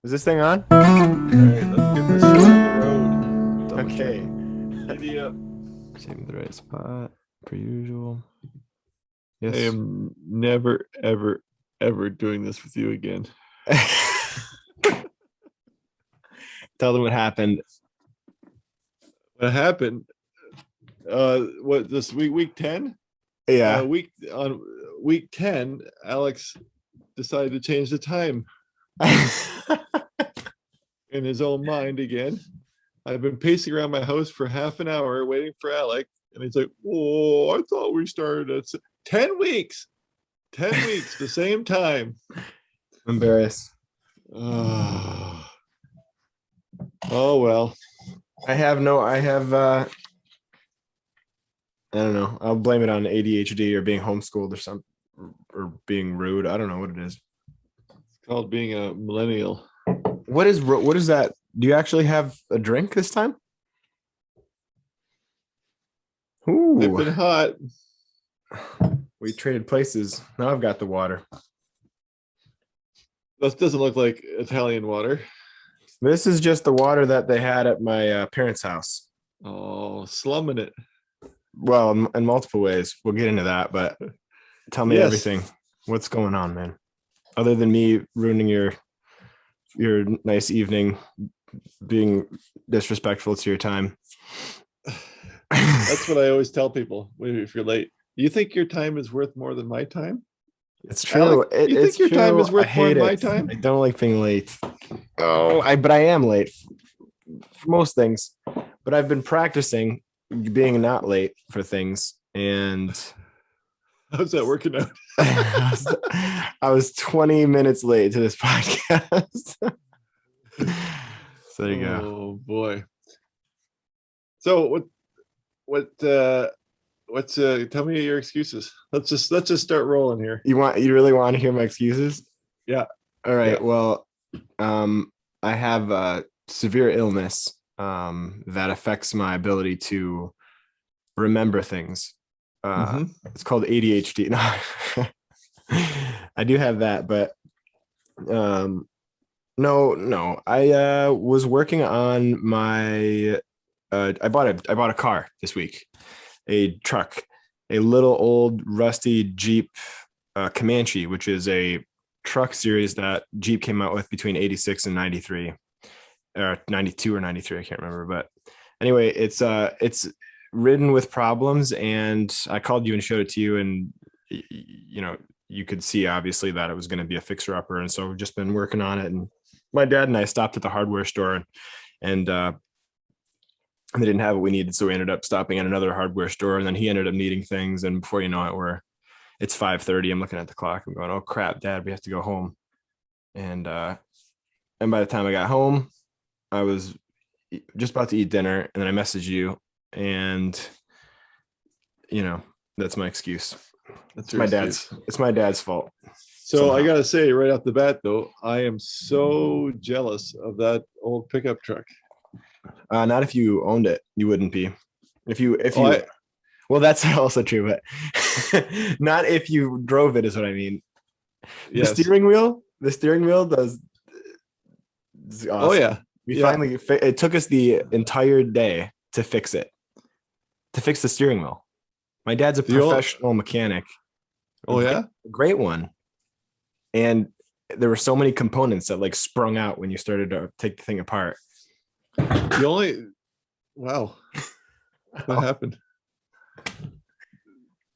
Is this thing on? All right, let's get this show on the road. Okay. Giddy up. Same the right spot per usual. I Yes. am never, ever, ever doing this with you again. Tell them what happened. What happened? What this week 10? Yeah. Week 10, Alex decided to change the time in his own mind again. I've been pacing around my house for half an hour waiting for Alex, and he's like, "Oh, I thought we started at 10 weeks. 10 weeks, the same time." Embarrassed. Oh well. I don't know. I'll blame it on ADHD or being homeschooled or something, or being rude. I don't know what it is. It's called being a millennial. What is that? Do you actually have a drink this time? Nipping Ooh, hot. we traded places. Now I've got the water. That doesn't look like Italian water. This is just the water that they had at my parents' house. Oh, slumming it. Well, in multiple ways. We'll get into that, but tell me everything. What's going on, man? Other than me ruining your nice evening, being disrespectful to your time. That's what I always tell people if you're late. You think your time is worth more than my time? It's true. Alex, you think your time is worth more than my time? I don't like being late. But I am late for most things. But I've been practicing being not late for things, and how's that working out? I was 20 minutes late to this podcast. So there you go. Oh boy. So what's tell me your excuses. Let's just start rolling here. You really want to hear my excuses? Yeah. All right. Yeah. Well, I have a severe illness that affects my ability to remember things. It's called ADHD. No, I do have that, but no. I was working on my. I bought a car this week, a truck, a little old rusty Jeep Comanche, which is a truck series that Jeep came out with between 86 and 93, or 92 or 93. I can't remember, but anyway, it's ridden with problems, and I called you and showed it to you, and you could see obviously that it was going to be a fixer upper, and so we've just been working on it. And my dad and I stopped at the hardware store, and they didn't have what we needed, so we ended up stopping at another hardware store, and then he ended up needing things, and before you know it, it's 5:30. I'm looking at the clock. I'm going, oh crap, Dad, we have to go home. And by the time I got home, I was just about to eat dinner, and then I messaged you, and that's my excuse. It's my dad's fault. So somehow. I gotta say right off the bat, though, I am so jealous of that old pickup truck. Not if you owned it, you wouldn't be. Well, that's also true, but not if you drove it is what I mean. Yes. The steering wheel does. Awesome. Oh yeah. Finally, it took us the entire day to fix it, to fix the steering wheel. My dad's a professional mechanic. Oh yeah. Great one. And there were so many components that sprung out when you started to take the thing apart. Wow. What happened?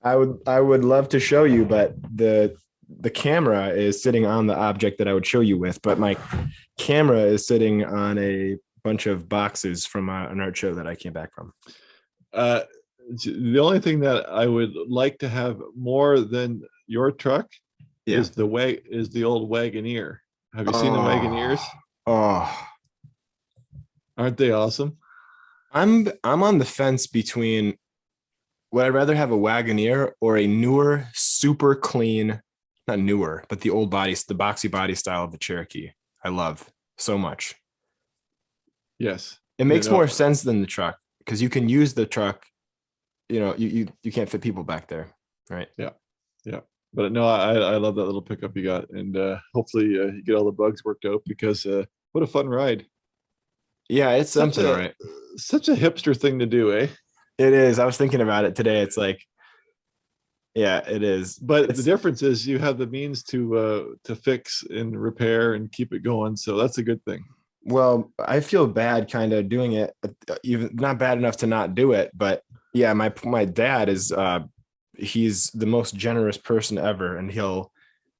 I would love to show you, but the camera is sitting on the object that I would show you with, but my camera is sitting on a bunch of boxes from an art show that I came back from. The only thing that I would like to have more than your truck is the old Wagoneer. Have you seen the Wagoneers? Oh, aren't they awesome? I'm on the fence between, would I rather have a Wagoneer or a newer, super clean, not newer, but the old body, the boxy body style of the Cherokee. I love so much. Yes. It makes more sense than the truck because you can use the truck. You can't fit people back there. Right. Yeah. Yeah. But no, I love that little pickup you got. And hopefully you get all the bugs worked out because What a fun ride. Yeah, it's Such something, all a right. such a hipster thing to do, eh? It is. I was thinking about it today. It's like, yeah, it is. But the It's difference is you have the means to fix and repair and keep it going. So that's a good thing. well, I feel bad kind of doing it, even not bad enough to not do it, but yeah, my dad is he's the most generous person ever, and he'll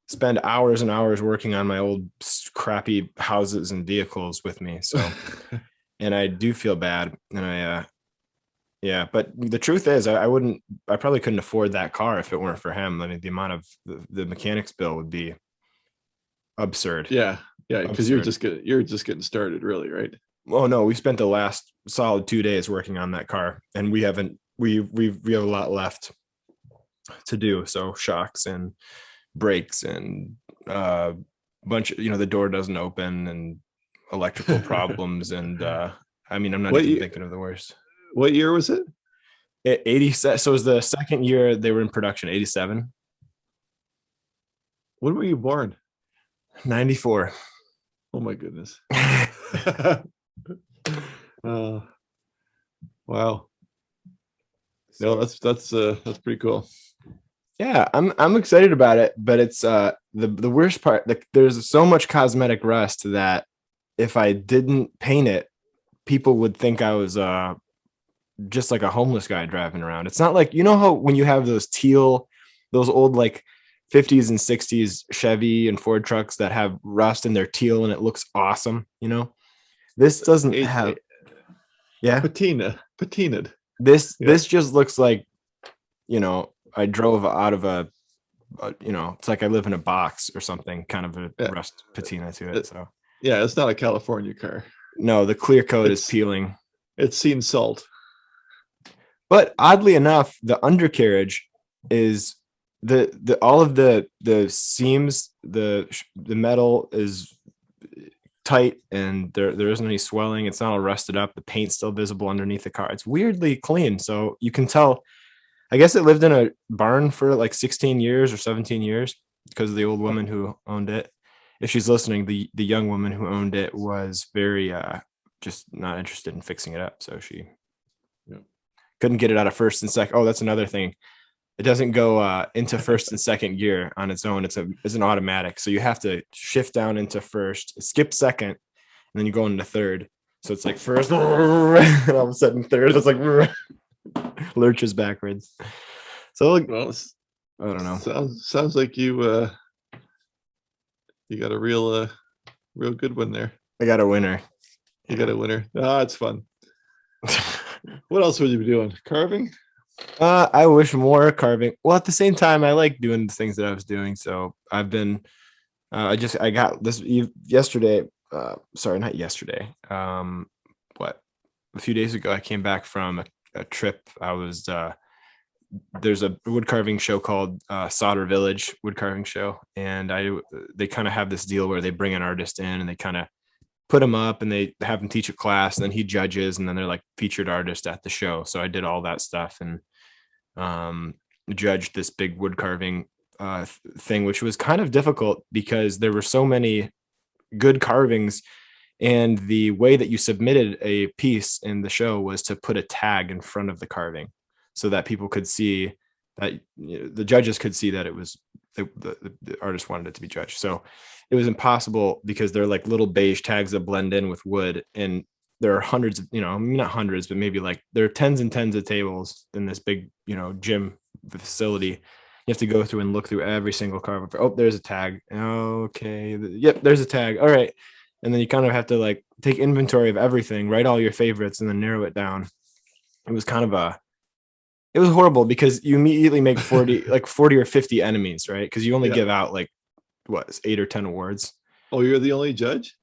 spend hours and hours working on my old crappy houses and vehicles with me. So, and I do feel bad, and yeah, but the truth is, I wouldn't, I probably couldn't afford that car if it weren't for him. I mean, the amount of the mechanics bill would be absurd, Yeah, yeah, because absurd. you're just getting started, really, right? Oh no, we spent the last solid 2 days working on that car, and we haven't, we have a lot left to do. So shocks and brakes and bunch of, the door doesn't open and electrical problems. And I mean, I'm not what even year? thinking of the worst. What year was it? 87. So it was the second year they were in production, 87. When were you born? 94. Oh my goodness. uh, wow. No, So that's pretty cool. yeah, I'm excited about it, but it's the worst part, like there's so much cosmetic rust that if I didn't paint it, people would think I was just like a homeless guy driving around. It's not like, how when you have those teal, those old like 50s and 60s Chevy and Ford trucks that have rust in their teal and it looks awesome. This doesn't have, yeah. Patinaed. Yeah, This just looks like, I drove out of it's like I live in a box or something, kind of a yeah, rust patina to it. it- So yeah. It's not a California car. no, the clear coat is It's peeling. it's seen salt. But oddly enough, the undercarriage is the all of the seams, the metal is tight, and there isn't any swelling. It's not all rusted up. The paint's still visible underneath the car. It's weirdly clean, so you can tell. I guess it lived in a barn for like 16 years or 17 years because of the old woman who owned it. If she's listening, the young woman who owned it was very just not interested in fixing it up, so she Yeah. couldn't get it out of first and second. Oh, that's another thing. It doesn't go into first and second gear on its own. It's an automatic, so you have to shift down into first, skip second, and then you go into third. So it's like first, and all of a sudden third. It's like lurches backwards. So like, Well, I don't know. sounds like you got a real good one there. I got a winner. You got a winner. Ah, it's fun. What else would you be doing? Carving? I wish more carving. Well, at the same time, I like doing the things that I was doing. So I've been. I got this yesterday. Sorry, not yesterday. What? A few days ago, I came back from a trip. I was there's a wood carving show called Solder Village Wood Carving Show, and they kind of have this deal where they bring an artist in and they kind of put him up and they have him teach a class, and then he judges, and then they're like featured artist at the show. So I did all that stuff and judged this big wood carving thing, which was kind of difficult because there were so many good carvings. And the way that you submitted a piece in the show was to put a tag in front of the carving so that people could see that, the judges could see that it was the artist wanted it to be judged. So it was impossible because they're like little beige tags that blend in with wood. And there are hundreds of, not hundreds, but maybe like there are tens and tens of tables in this big, gym facility. You have to go through and look through every single carve. Oh, there's a tag. Okay. Yep. There's a tag. All right. And then you kind of have to like take inventory of everything, write all your favorites, and then narrow it down. It was kind of it was horrible because you immediately make 40 or 50 enemies, right? Because you only Yeah. give out like what, 8 or 10 awards. Oh, you're the only judge?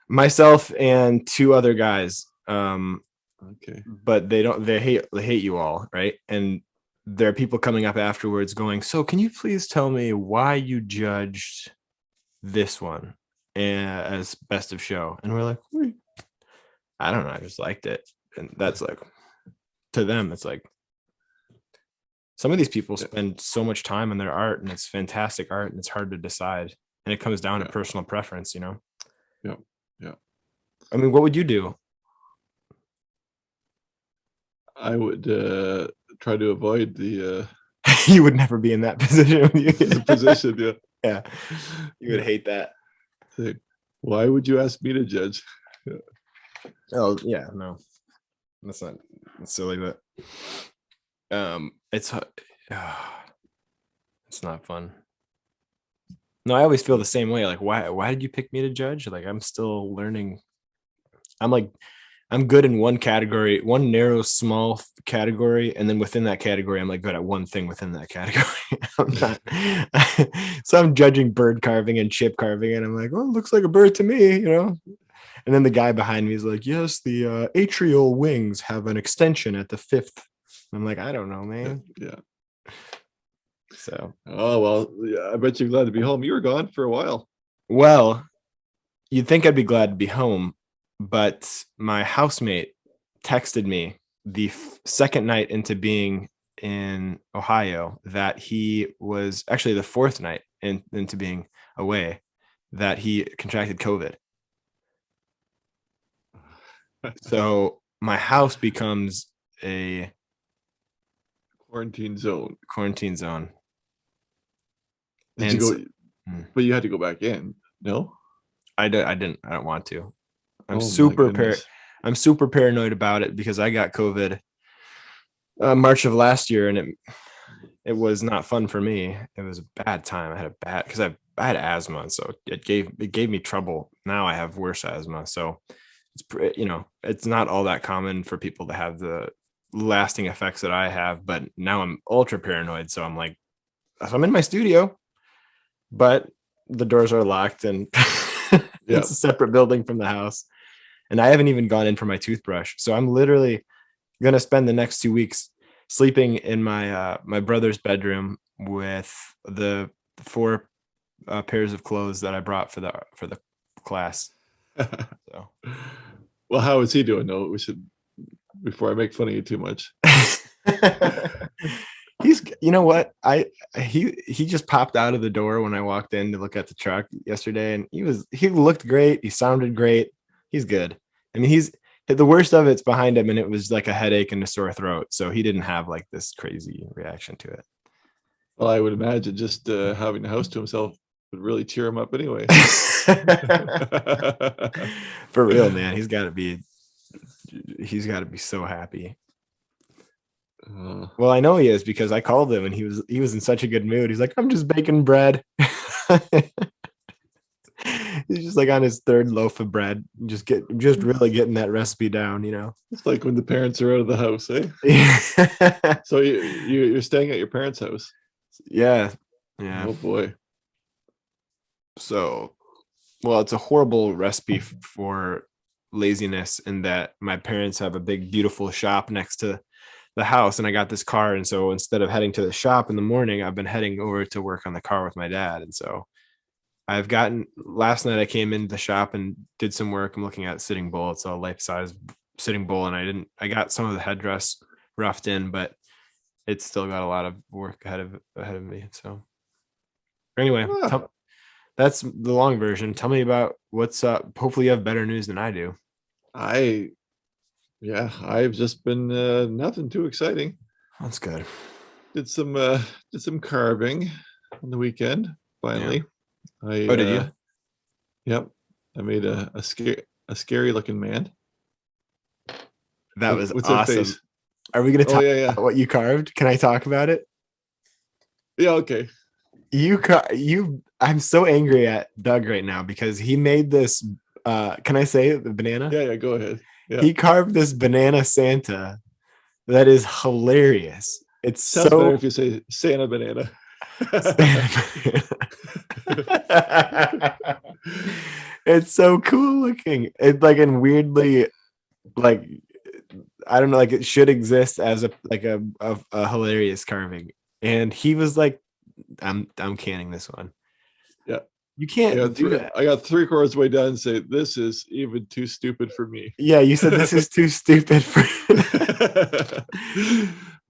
Myself and two other guys. Okay. But they hate you all, right? And there are people coming up afterwards going, so can you please tell me why you judged this one as best of show? And we're like, I don't know, I just liked it. And that's like, to them, it's like, some of these people spend so much time on their art, and it's fantastic art, and it's hard to decide, and it comes down to personal preference. Yeah. Yeah. I mean, what would you do? I would try to avoid the You would never be in that position. Would you? the position. Yeah. Yeah, you would hate that. Say, why would you ask me to judge? Oh yeah, no, that's not that's silly, but it's it's not fun. No, I always feel the same way. Like, why did you pick me to judge? Like, I'm still learning. I'm like, I'm good in one category, one narrow, small category, and then within that category, I'm like good at one thing within that category. I'm not. So I'm judging bird carving and chip carving, and I'm like, oh, it looks like a bird to me, you know. And then the guy behind me is like, yes, the atrial wings have an extension at the fifth. I'm like, I don't know, man. Yeah. So, Oh well, yeah, I bet you're glad to be home. You were gone for a while. well, you'd think I'd be glad to be home, but my housemate texted me the second night into being in Ohio that he was actually the fourth night into being away that he contracted COVID. So my house becomes a Quarantine zone. quarantine zone. Did you go? But you had to go back in. No, I don't want to. I'm oh my super goodness. I'm super paranoid about it because I got COVID March of last year, and it was not fun for me. It was a bad time. I had a bad because I had asthma, so it gave me trouble. Now I have worse asthma, so it's it's not all that common for people to have the lasting effects that I have. But now I'm ultra paranoid, so I'm like, so I'm in my studio, but the doors are locked and Yeah. it's a separate building from the house. And I haven't even gone in for my toothbrush. So I'm literally gonna spend the next 2 weeks sleeping in my my brother's bedroom with the four pairs of clothes that I brought for the class. So Well, how is he doing? No, we should before I make fun of you too much. he's you know what he just popped out of the door when I walked in to look at the truck yesterday, and he looked great, he sounded great, he's good. I mean, he's the worst of it's behind him, and it was like a headache and a sore throat, so he didn't have like this crazy reaction to it. Well, I would imagine just having the house to himself would really cheer him up anyway. For real, man, he's got to be so happy. Well, I know he is because I called him and he was in such a good mood. He's like, I'm just baking bread. He's just like on his third loaf of bread, just really getting that recipe down, you know. It's like when the parents are out of the house, eh? So you're staying at your parents' house. Yeah. Oh boy. So, well, it's a horrible recipe for laziness in that my parents have a big, beautiful shop next to the house, and I got this car. And so instead of heading to the shop in the morning, I've been heading over to work on the car with my dad. And so last night I came into the shop and did some work. I'm looking at Sitting Bull. It's a life-size Sitting Bull. And I got some of the headdress roughed in, but it's still got a lot of work ahead of me. So anyway, that's the long version. Tell me about what's up. Hopefully you have better news than I do. I've just been nothing too exciting. That's good. Did some carving on the weekend. Finally, yeah. Did you? Yep, I made a scary looking man. That was awesome. Are we going to talk about what you carved? Can I talk about it? Yeah. Okay. I'm so angry at Doug right now because he made this. Can I say it, the banana? Yeah. Go ahead. Yeah. He carved this banana Santa that is hilarious. It sounds better if you say Santa banana. It's so cool looking. It's like, and weirdly, like, I don't know, like it should exist as a hilarious carving. And he was like, I'm canning this one. Yeah. You can't do that. I got 3/4 way done and say, this is even too stupid for me. Yeah, you said this is too stupid for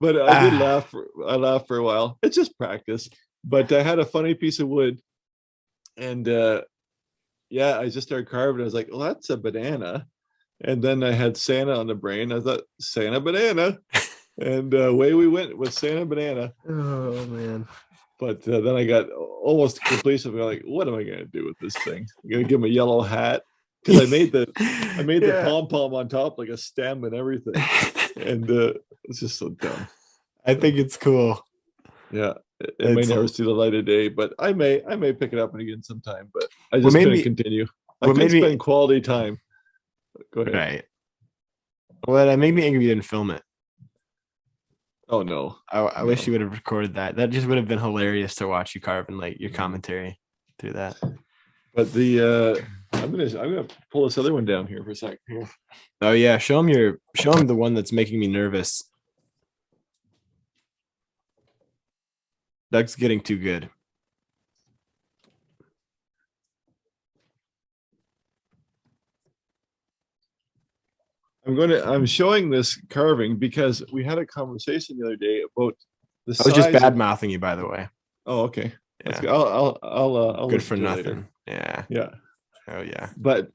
But I did laugh. I laughed for a while. It's just practice. But I had a funny piece of wood, and yeah, I just started carving. I was like, well, that's a banana. And then I had Santa on the brain. I thought Santa banana, and away we went with Santa banana. Oh man. But then I got almost completion. I'm like, what am I going to do with this thing? I'm going to give him a yellow hat because I made the Yeah. pom pom on top like a stem and everything, and it's just so dumb. I think it's cool. Yeah, it may It's never see the light of day, but I may pick it up again sometime. But I what just made couldn't me continue. I what couldn't made me spend quality time. Go ahead. right. What made me angry you didn't film it. Oh no, I wish no. you would have recorded that. That just would have been hilarious to watch you carve and like your commentary through that. But I'm gonna pull this other one down here for a sec. Here. Oh yeah, show him the one that's making me nervous. Doug's getting too good. I'm showing this carving because we had a conversation the other day about the I was just size bad of. mouthing you, by the way. Oh, okay. That's Yeah, good. I'll good listen for to it later. nothing. Yeah. Yeah, Oh yeah. but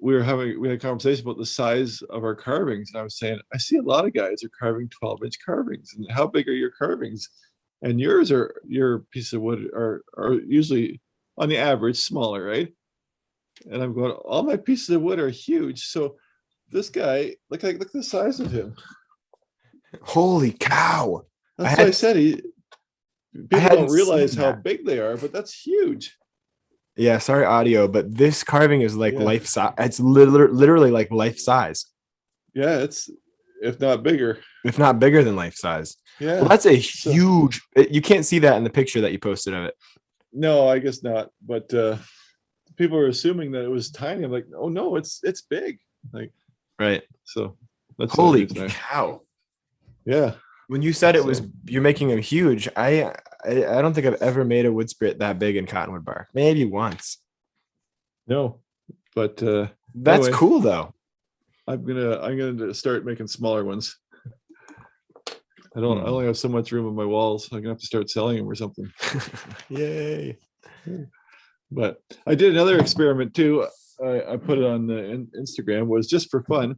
we had a conversation about the size of our carvings, and I was saying I see a lot of guys are carving 12-inch carvings, and how big are your carvings? And your piece of wood are usually on the average smaller, right? And I'm going, all my pieces of wood are huge. So this guy, look at the size of him. Holy cow! That's what I said. I People don't hadn't seen realize how that. big they are, but that's huge. Yeah, sorry audio, but this carving is like Yeah, life size. It's literally like life size, yeah, it's if not bigger. if not bigger than life size. Well, Yeah. that's a So huge. You can't see that in the picture that you posted of it. no, I guess not. But people are assuming that it was tiny. I'm like, oh no, it's big. Like Right. so. That's the only Holy reason I. cow! Yeah. When you said it was So you're making them huge, I don't think I've ever made a wood spirit that big in cottonwood bark. Maybe once. no, but That's anyway, cool though. I'm gonna start making smaller ones. I Hmm. only have so much room on my walls. I'm gonna have to start selling them or something. Yay. But I did another experiment too. I put it on the Instagram. Was just for fun.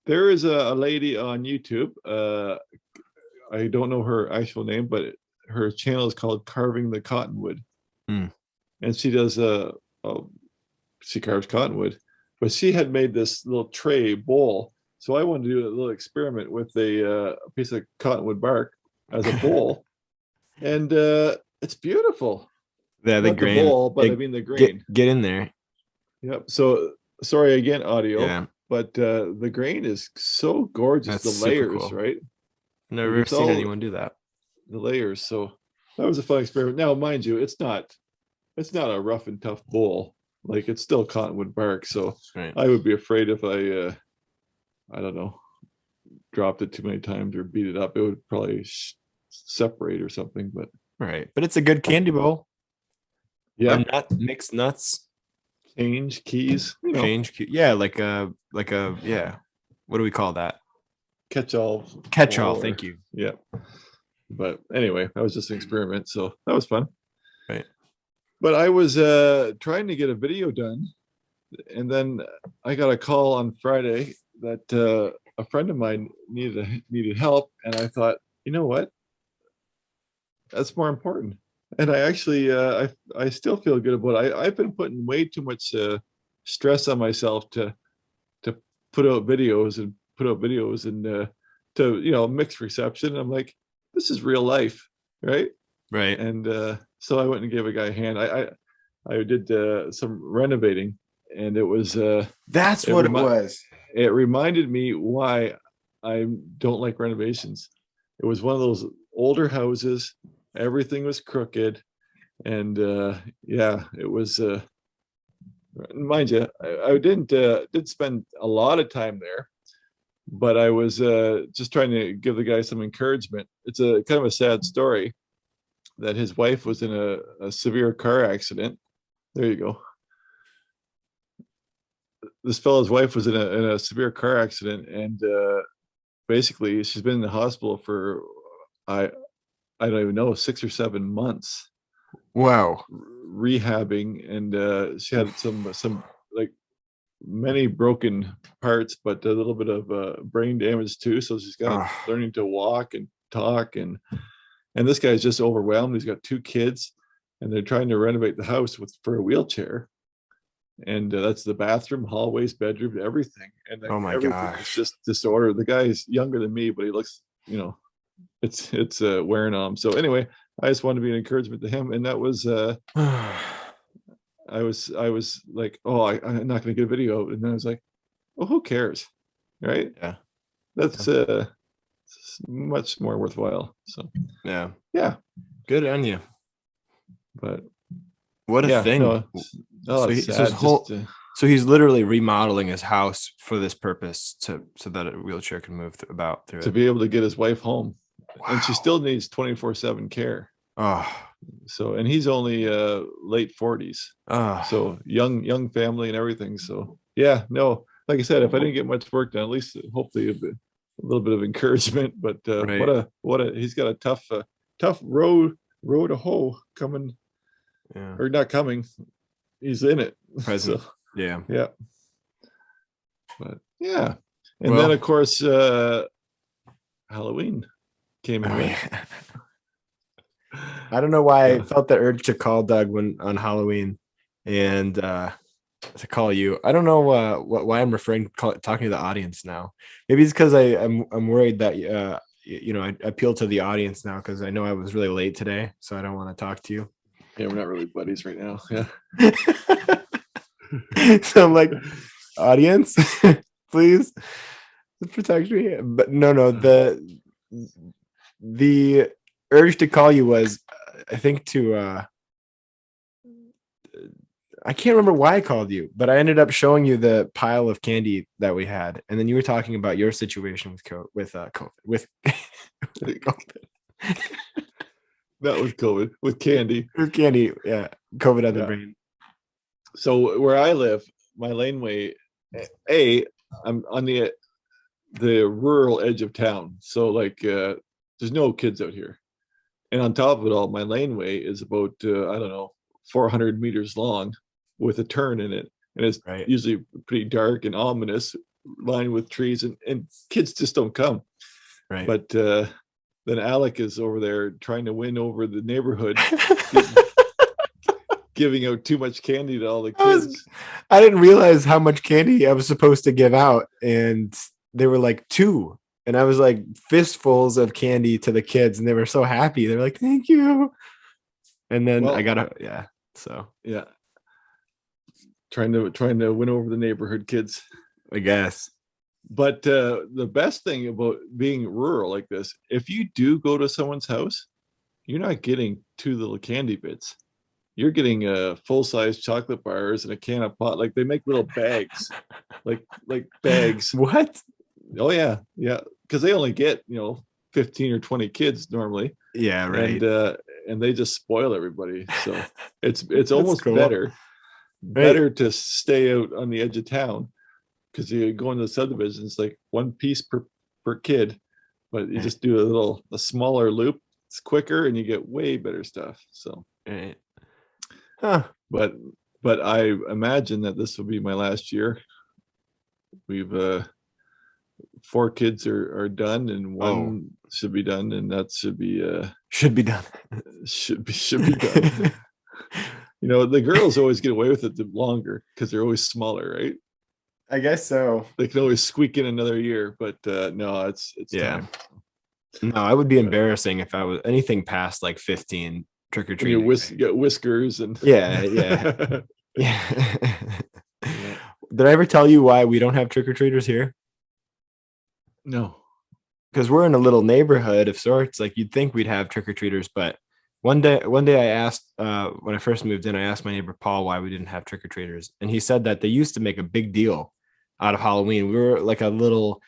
There is a lady on YouTube. I don't know her actual name, but her channel is called Carving the Cottonwood, Hmm. and she does she carves cottonwood. But she had made this little tray bowl, so I wanted to do a little experiment with a piece of cottonwood bark as a bowl, and it's beautiful. Yeah, the Not the grain. bowl, but I mean the Get grain. get in there. Yep. So sorry again, audio, Yeah, but the grain is so gorgeous. that's The super layers, cool. right? Like Never it's seen all anyone do that. the layers. So that was a fun experiment. Now, mind you, it's not a rough and tough bowl. Like it's still cottonwood bark. So Right. I would be afraid if I don't know, dropped it too many times or beat it up, it would probably separate or something. But Right. But it's a good candy bowl or yeah, mixed nuts. change keys, Yeah, like a yeah. What do we call that? catch all Catch all. bowl or Thank you. yeah. But anyway, that was just an experiment. So that was fun. Right. But I was trying to get a video done, and then I got a call on Friday that a friend of mine needed help, and I thought, you know what, that's more important. And I actually I still feel good about it. I've been putting way too much stress on myself to put out videos and to mixed reception. I'm like, this is real life, right? Right. And so I went and gave a guy a hand. I did some renovating, and That's it what it remi- was. it reminded me why I don't like renovations. It was one of those older houses. Everything was crooked, and yeah, it was. Mind you, I did spend a lot of time there, but I was just trying to give the guy some encouragement. It's a kind of a sad story that his wife was in a severe car accident. There you go. This fellow's wife was in a severe car accident, and basically she's been in the hospital for I I don't even know 6 or 7 months. Wow. rehabbing, and she had some like many broken parts, but a little bit of brain damage too. So she's kind of learning to walk and talk, and this guy's just overwhelmed. He's got 2 kids, and they're trying to renovate the house for a wheelchair. And that's the bathroom, hallways, bedroom, everything. And Oh my everything is gosh. just disorder. The guy is younger than me, but he looks, it's wearing on him. So anyway, I just wanted to be an encouragement to him. And that was, I was like, oh, I'm not going to get a video. And then I was like, oh, who cares? Right. Yeah. That's much more worthwhile. So yeah. Good on you. But what a thing. No, so he's literally remodeling his house for this purpose, so that a wheelchair can move about through to it. be able to get his wife home. Wow. And she still needs 24/7 care. So, and he's only late 40s. So young family and everything. So like I said, if I didn't get much work done, at least hopefully a little bit of encouragement. But right. what a he's got a tough road to hoe coming. Yeah. Or not coming. He's in it. Present. So, yeah. But and then of course Halloween came and went. I don't know why I felt the urge to call Doug on Halloween and to call you. I don't know why I'm talking to the audience now. Maybe it's because I'm worried that I appeal to the audience now because I know I was really late today, so I don't want to talk to you. Yeah, we're not really buddies right now. Yeah. So I'm like, audience, please protect me. But no, the urge to call you was, I think I can't remember why I called you, but I ended up showing you the pile of candy that we had, and then you were talking about your situation with COVID. Not with COVID, with candy. With candy, yeah. COVID on the brain. So where I live, my laneway, I'm on the rural edge of town. So like there's no kids out here. And on top of it all, my laneway is about, 400 meters long with a turn in it. And it's usually pretty dark and ominous, lined with trees, and kids just don't come. Right. But then Alec is over there trying to win over the neighborhood, giving out too much candy to all the kids. I didn't realize how much candy I was supposed to give out. And they were like 2. And I was like fistfuls of candy to the kids. And they were so happy. They were like, thank you. And then I got trying to win over the neighborhood kids, I guess. But the best thing about being rural like this, if you do go to someone's house, you're not getting 2 little candy bits. You're getting full-size chocolate bars and a can of pot. Like they make little bags, like bags. What? Oh yeah, because they only get 15 or 20 kids normally. Yeah, right. And they just spoil everybody. So it's almost cool. better to stay out on the edge of town. Because you go into the subdivisions, like 1 piece per kid, but you just do a smaller loop. It's quicker, and you get way better stuff. So, but I imagine that this will be my last year. We've 4 kids are done, and 1 should be done, and that should be done. Should be done. The girls always get away with it longer because they're always smaller, right? I guess so. They can always squeak in another year, but no, it's time. No, I would be embarrassing if I was anything past like 15 trick or treating. You got whiskers and yeah. Did I ever tell you why we don't have trick or treaters here? No, because we're in a little neighborhood of sorts. Like you'd think we'd have trick or treaters, but one day I asked when I first moved in, I asked my neighbor Paul why we didn't have trick or treaters, and he said that they used to make a big deal out of Halloween. We were like a little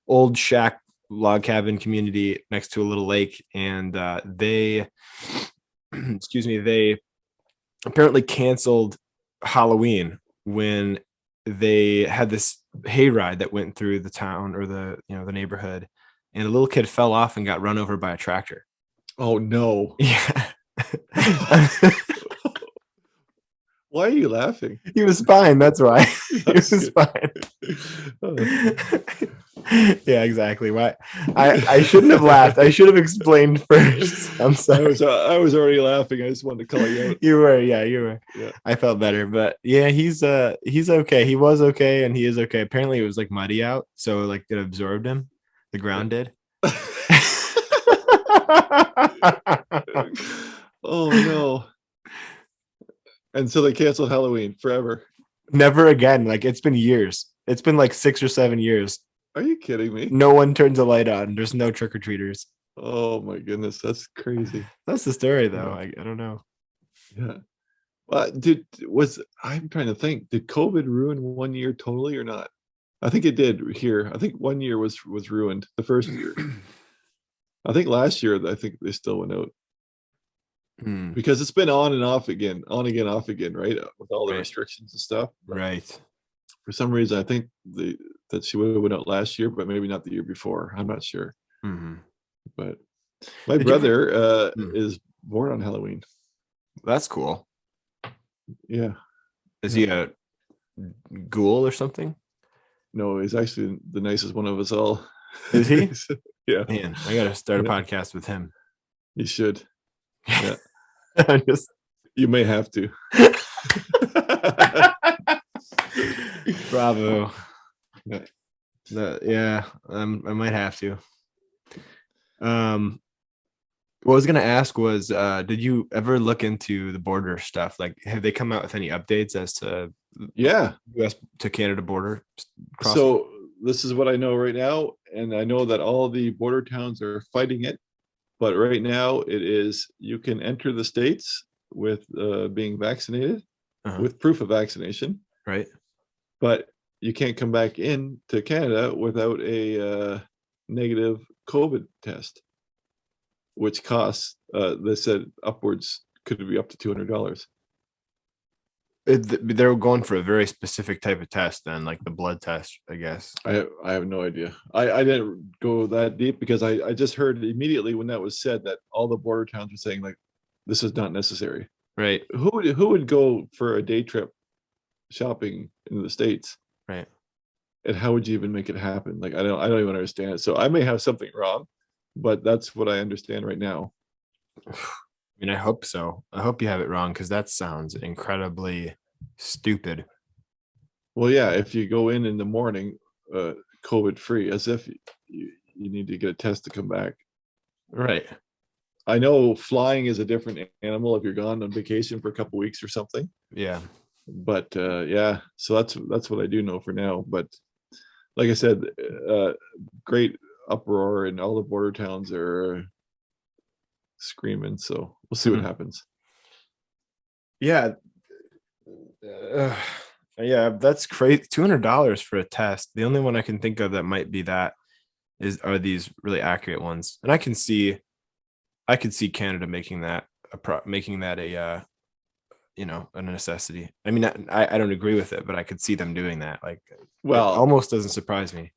old shack log cabin community next to a little lake, and they they apparently canceled Halloween when they had this hayride that went through the town or the neighborhood, and a little kid fell off and got run over by a tractor. Oh no. Yeah. Why are you laughing? He was fine. That's why. He That's was good. fine. Oh. Yeah, exactly. Why? I shouldn't have laughed. I should have explained first. I'm I sorry. was already laughing. I just wanted to call you out. You were, yeah, you were. Yeah. I felt better, but yeah, he's okay. He was okay, and he is okay. Apparently, it was like muddy out, so like it absorbed him. The ground did. Oh no. And so they canceled Halloween forever. Never again. Like it's been years. It's been like 6 or 7 years. Are you kidding me? No one turns a light on. There's no trick or treaters. Oh my goodness, that's crazy. That's the story, though. I don't know. Yeah. I'm trying to think, did COVID ruin 1 year totally or not? I think it did here. I think 1 year was ruined, the first year. I think last year, I think they still went out because it's been on and off again, on again, off again, right? With all the Right. restrictions and stuff. But Right. for some reason, I think that she would have went out last year, but maybe not the year before. I'm not sure. Mm-hmm. But my Did you ever- brother is born on Halloween. That's cool. Yeah. Is he a ghoul or something? No, he's actually the nicest one of us all. Is he? Yeah. Man, I gotta start a Yeah. podcast with him. You should. Yeah. I'm just You may have to. bravo. Yeah. I might have to. What I was gonna ask was, did you ever look into the border stuff? Like, have they come out with any updates as to Yeah. U.S. to Canada border crossing? So this is what I know right now, and I know that all the border towns are fighting it. But right now, it is you can enter the states with being vaccinated, with proof of vaccination, right? but you can't come back in to Canada without a negative COVID test, which costs, they said, upwards, could be up to $200. They're going for a very specific type of test, then, like the blood test, I guess. I have no idea. I didn't go that deep because I just heard immediately when that was said that all the border towns were saying like, this is not necessary. Right. Who would go for a day trip shopping in the States? Right. And how would you even make it happen? Like I don't even understand it. So I may have something wrong, but that's what I understand right now. I mean, I hope so. I hope you have it wrong, because that sounds incredibly stupid. Well, yeah, if you go in the morning, COVID free, as if you need to get a test to come back. Right. I know flying is a different animal if you're gone on vacation for a couple weeks or something. Yeah. But yeah, so that's what I do know for now. But like I said, great uproar, and all the border towns are screaming. So we'll see what happens. Yeah. Yeah, that's crazy. $200 for a test. The only one I can think of that might be that are these really accurate ones. And I could see Canada making that a a necessity. I mean, I don't agree with it, but I could see them doing that. Like, well, it almost doesn't surprise me.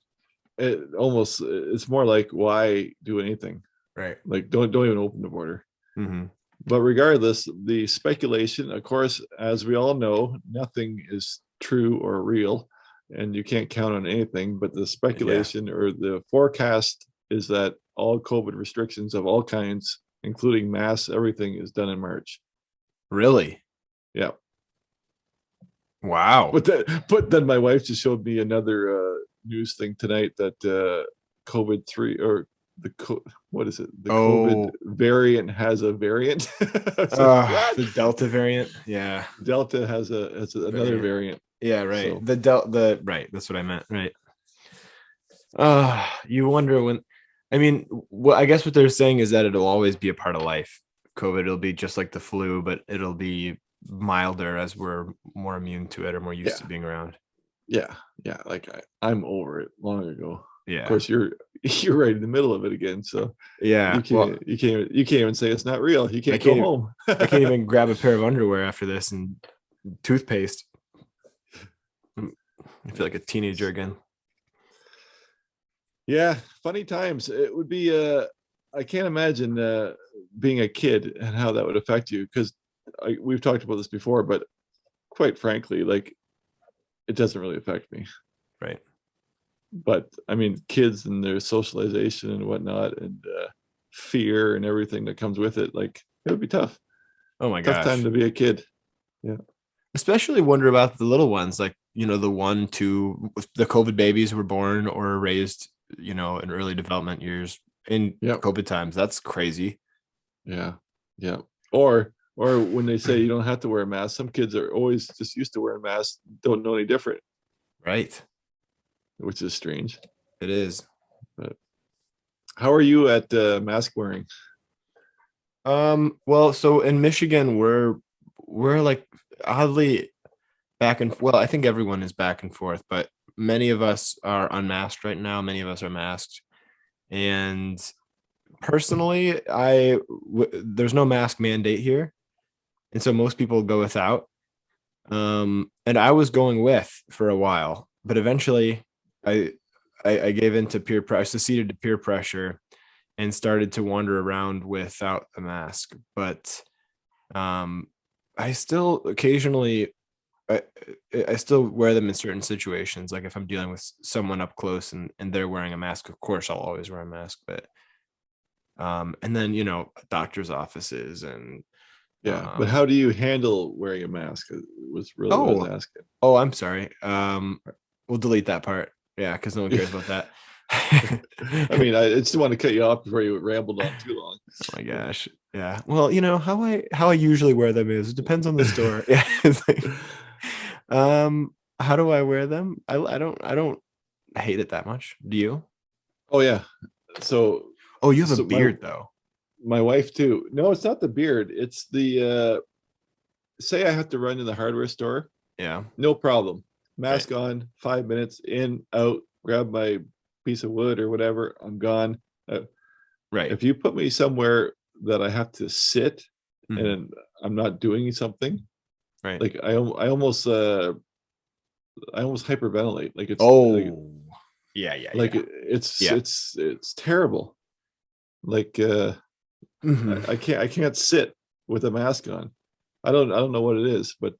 It's more like, why do anything? Right. Like, don't even open the border. Mm-hmm. But regardless, the speculation, of course, as we all know, nothing is true or real, and you can't count on anything. But the speculation or the forecast is that all COVID restrictions of all kinds, including mass, everything is done in March. Really? Yeah. Wow. But then my wife just showed me another news thing tonight that COVID-3 or what is it? The COVID variant has a variant. The Delta variant. Yeah. Delta has another variant. Yeah, right. So. The right. That's what I meant. Right. You wonder when. I mean, I guess what they're saying is that it'll always be a part of life. COVID, it'll be just like the flu, but it'll be milder as we're more immune to it or more used to being around. Yeah. Like I'm over it long ago. Yeah. Of course, you're right in the middle of it again. So yeah, you can't even say it's not real. You can't go home. I can't even grab a pair of underwear after this and toothpaste. I feel like a teenager again. Yeah, funny times. It would be I can't imagine being a kid and how that would affect you, because we've talked about this before, but quite frankly, like it doesn't really affect me. Right. But I mean, kids and their socialization and whatnot, and fear and everything that comes with it, like it would be tough. Oh my Tough time gosh. to be a kid. Yeah. Especially wonder about the little ones, like, the 1, 2, the COVID babies were born or raised, in early development years in Yep. COVID times. That's crazy. Yeah. Yeah. Or when they say you don't have to wear a mask, some kids are always just used to wearing masks, don't know any different, Right. which is strange. It is. But how are you at mask wearing? Well, so in Michigan, we're like oddly back and well, I think everyone is back and forth, but many of us are unmasked right now. Many of us are masked. And personally, there's no mask mandate here. And so most people go without. And I was going with for a while, but eventually I gave in to peer pressure, seceded to peer pressure and started to wander around without a mask. But I still occasionally I still wear them in certain situations. Like if I'm dealing with someone up close and they're wearing a mask, of course I'll always wear a mask. But and then doctors' offices and Yeah, but how do you handle wearing a mask? Was really what I was asking. Oh, I'm sorry. We'll delete that part. Yeah, because no one cares about that. I mean, I just want to cut you off before you rambled on too long. Oh my gosh. Yeah. Well, how I usually wear them is it depends on the store. Yeah. It's like, how do I wear them? I don't hate it that much. Do you? Oh yeah. So you have a beard though. My wife too. No, it's not the beard. It's the say I have to run to the hardware store. Yeah. No problem. Mask on, 5 minutes, in, out, grab my piece of wood or whatever. I'm gone. Right. If you put me somewhere that I have to sit and I'm not doing something, right? Like I almost hyperventilate. Like it's yeah. Like it's terrible. Like I can't sit with a mask on. I don't know what it is, but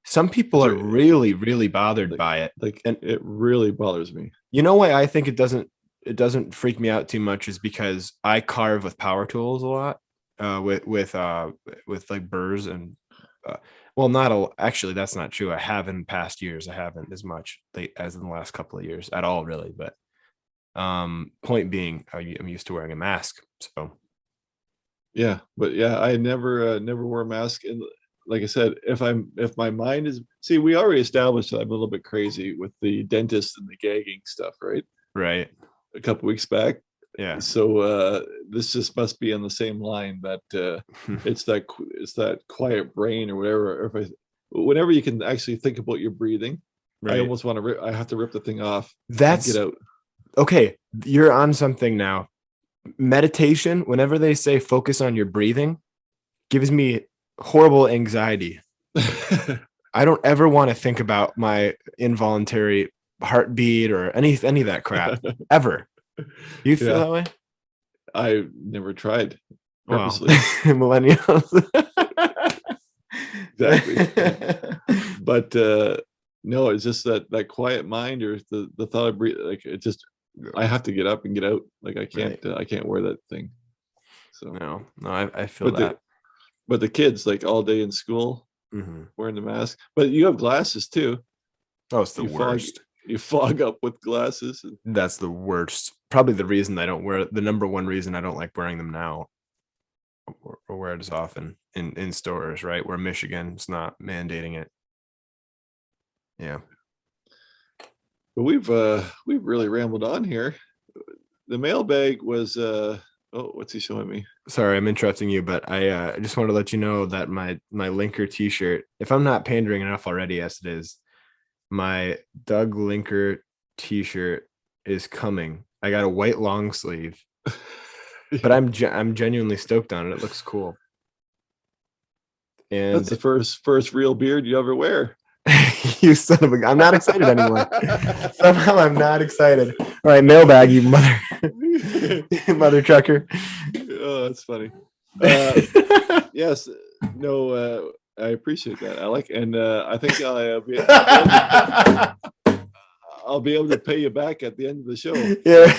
some people are really, really bothered by it. Like, and it really bothers me. You know why I think it doesn't freak me out too much is because I carve with power tools a lot, with like burrs and well, actually that's not true. I have in past years. I haven't as much as in the last couple of years at all, really. But point being, I'm used to wearing a mask, so. Yeah, but yeah, I never wear a mask. And like I said, if my mind is, see, we already established that I'm a little bit crazy with the dentist and the gagging stuff, right? Right. A couple weeks back. Yeah. So this just must be on the same line that it's that quiet brain or whatever. Or whenever you can actually think about your breathing, right. I almost want to. I have to rip the thing off. That's get out. Okay. You're on something now. Meditation, whenever they say focus on your breathing, gives me horrible anxiety. I don't ever want to think about my involuntary heartbeat or any of that crap ever. You feel that way? I never tried. Purposely. Well, millennials. Exactly. But no, it's just that quiet mind or the thought of breathing. Like it just, I have to get up and get out. Like I can't I can't wear that thing. So no, I feel that. But the kids, like all day in school, wearing the mask. But you have glasses too. Oh, it's the worst. You fog up with glasses. That's the worst. Probably the reason I don't wear, the number one reason I don't like wearing them now, or wear it as often in stores, right? Where Michigan's not mandating it. Yeah. But we've really rambled on here. The mailbag was what's he showing me? Sorry, I'm interrupting you, but I just want to let you know that my Linker t-shirt, if I'm not pandering enough already, as it is, my Doug Linker t-shirt is coming. I got a white long sleeve, but I'm genuinely stoked on it. It looks cool. And that's the first real beard you ever wear. You son of a! I'm not excited anymore. Somehow I'm not excited. All right, mailbag, you mother trucker. Oh, that's funny. Yes, no. I appreciate that, Alec, and I think I'll be able to pay you back at the end of the show. Yeah.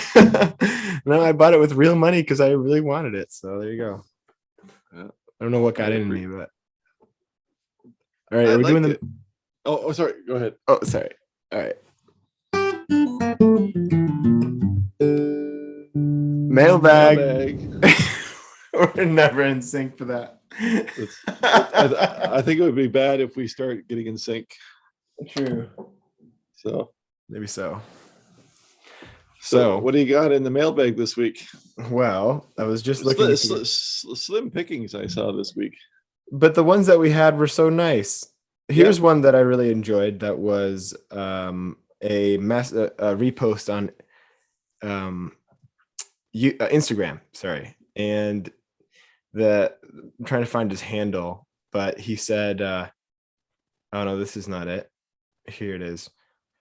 No, I bought it with real money because I really wanted it. So there you go. Yeah. I don't know what got in me, but all right. I Are we doing it. Oh, sorry. Go ahead. Oh, sorry. All right. Mailbag. We're never in sync for that. I think it would be bad if we start getting in sync. True. So maybe so. So what do you got in the mailbag this week? Well, I was just looking at slim pickings I saw this week. But the ones that we had were so nice. Here's one that I really enjoyed. That was a repost on Instagram. Sorry, and I'm trying to find his handle, but he said, "Oh no, this is not it. Here it is.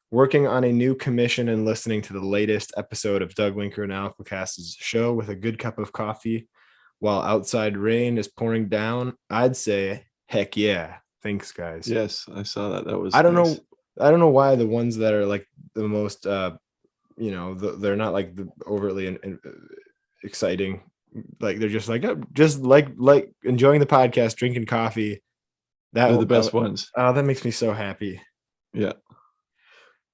Working on a new commission and listening to the latest episode of Doug Winker and Alec McCass's show with a good cup of coffee while outside rain is pouring down. I'd say, heck yeah. Thanks, guys." Yes, I saw that. That was I don't know why the ones that are like the most they're not like the overtly exciting. Like they're just like enjoying the podcast, drinking coffee. They're the best ones. Oh, that makes me so happy. Yeah.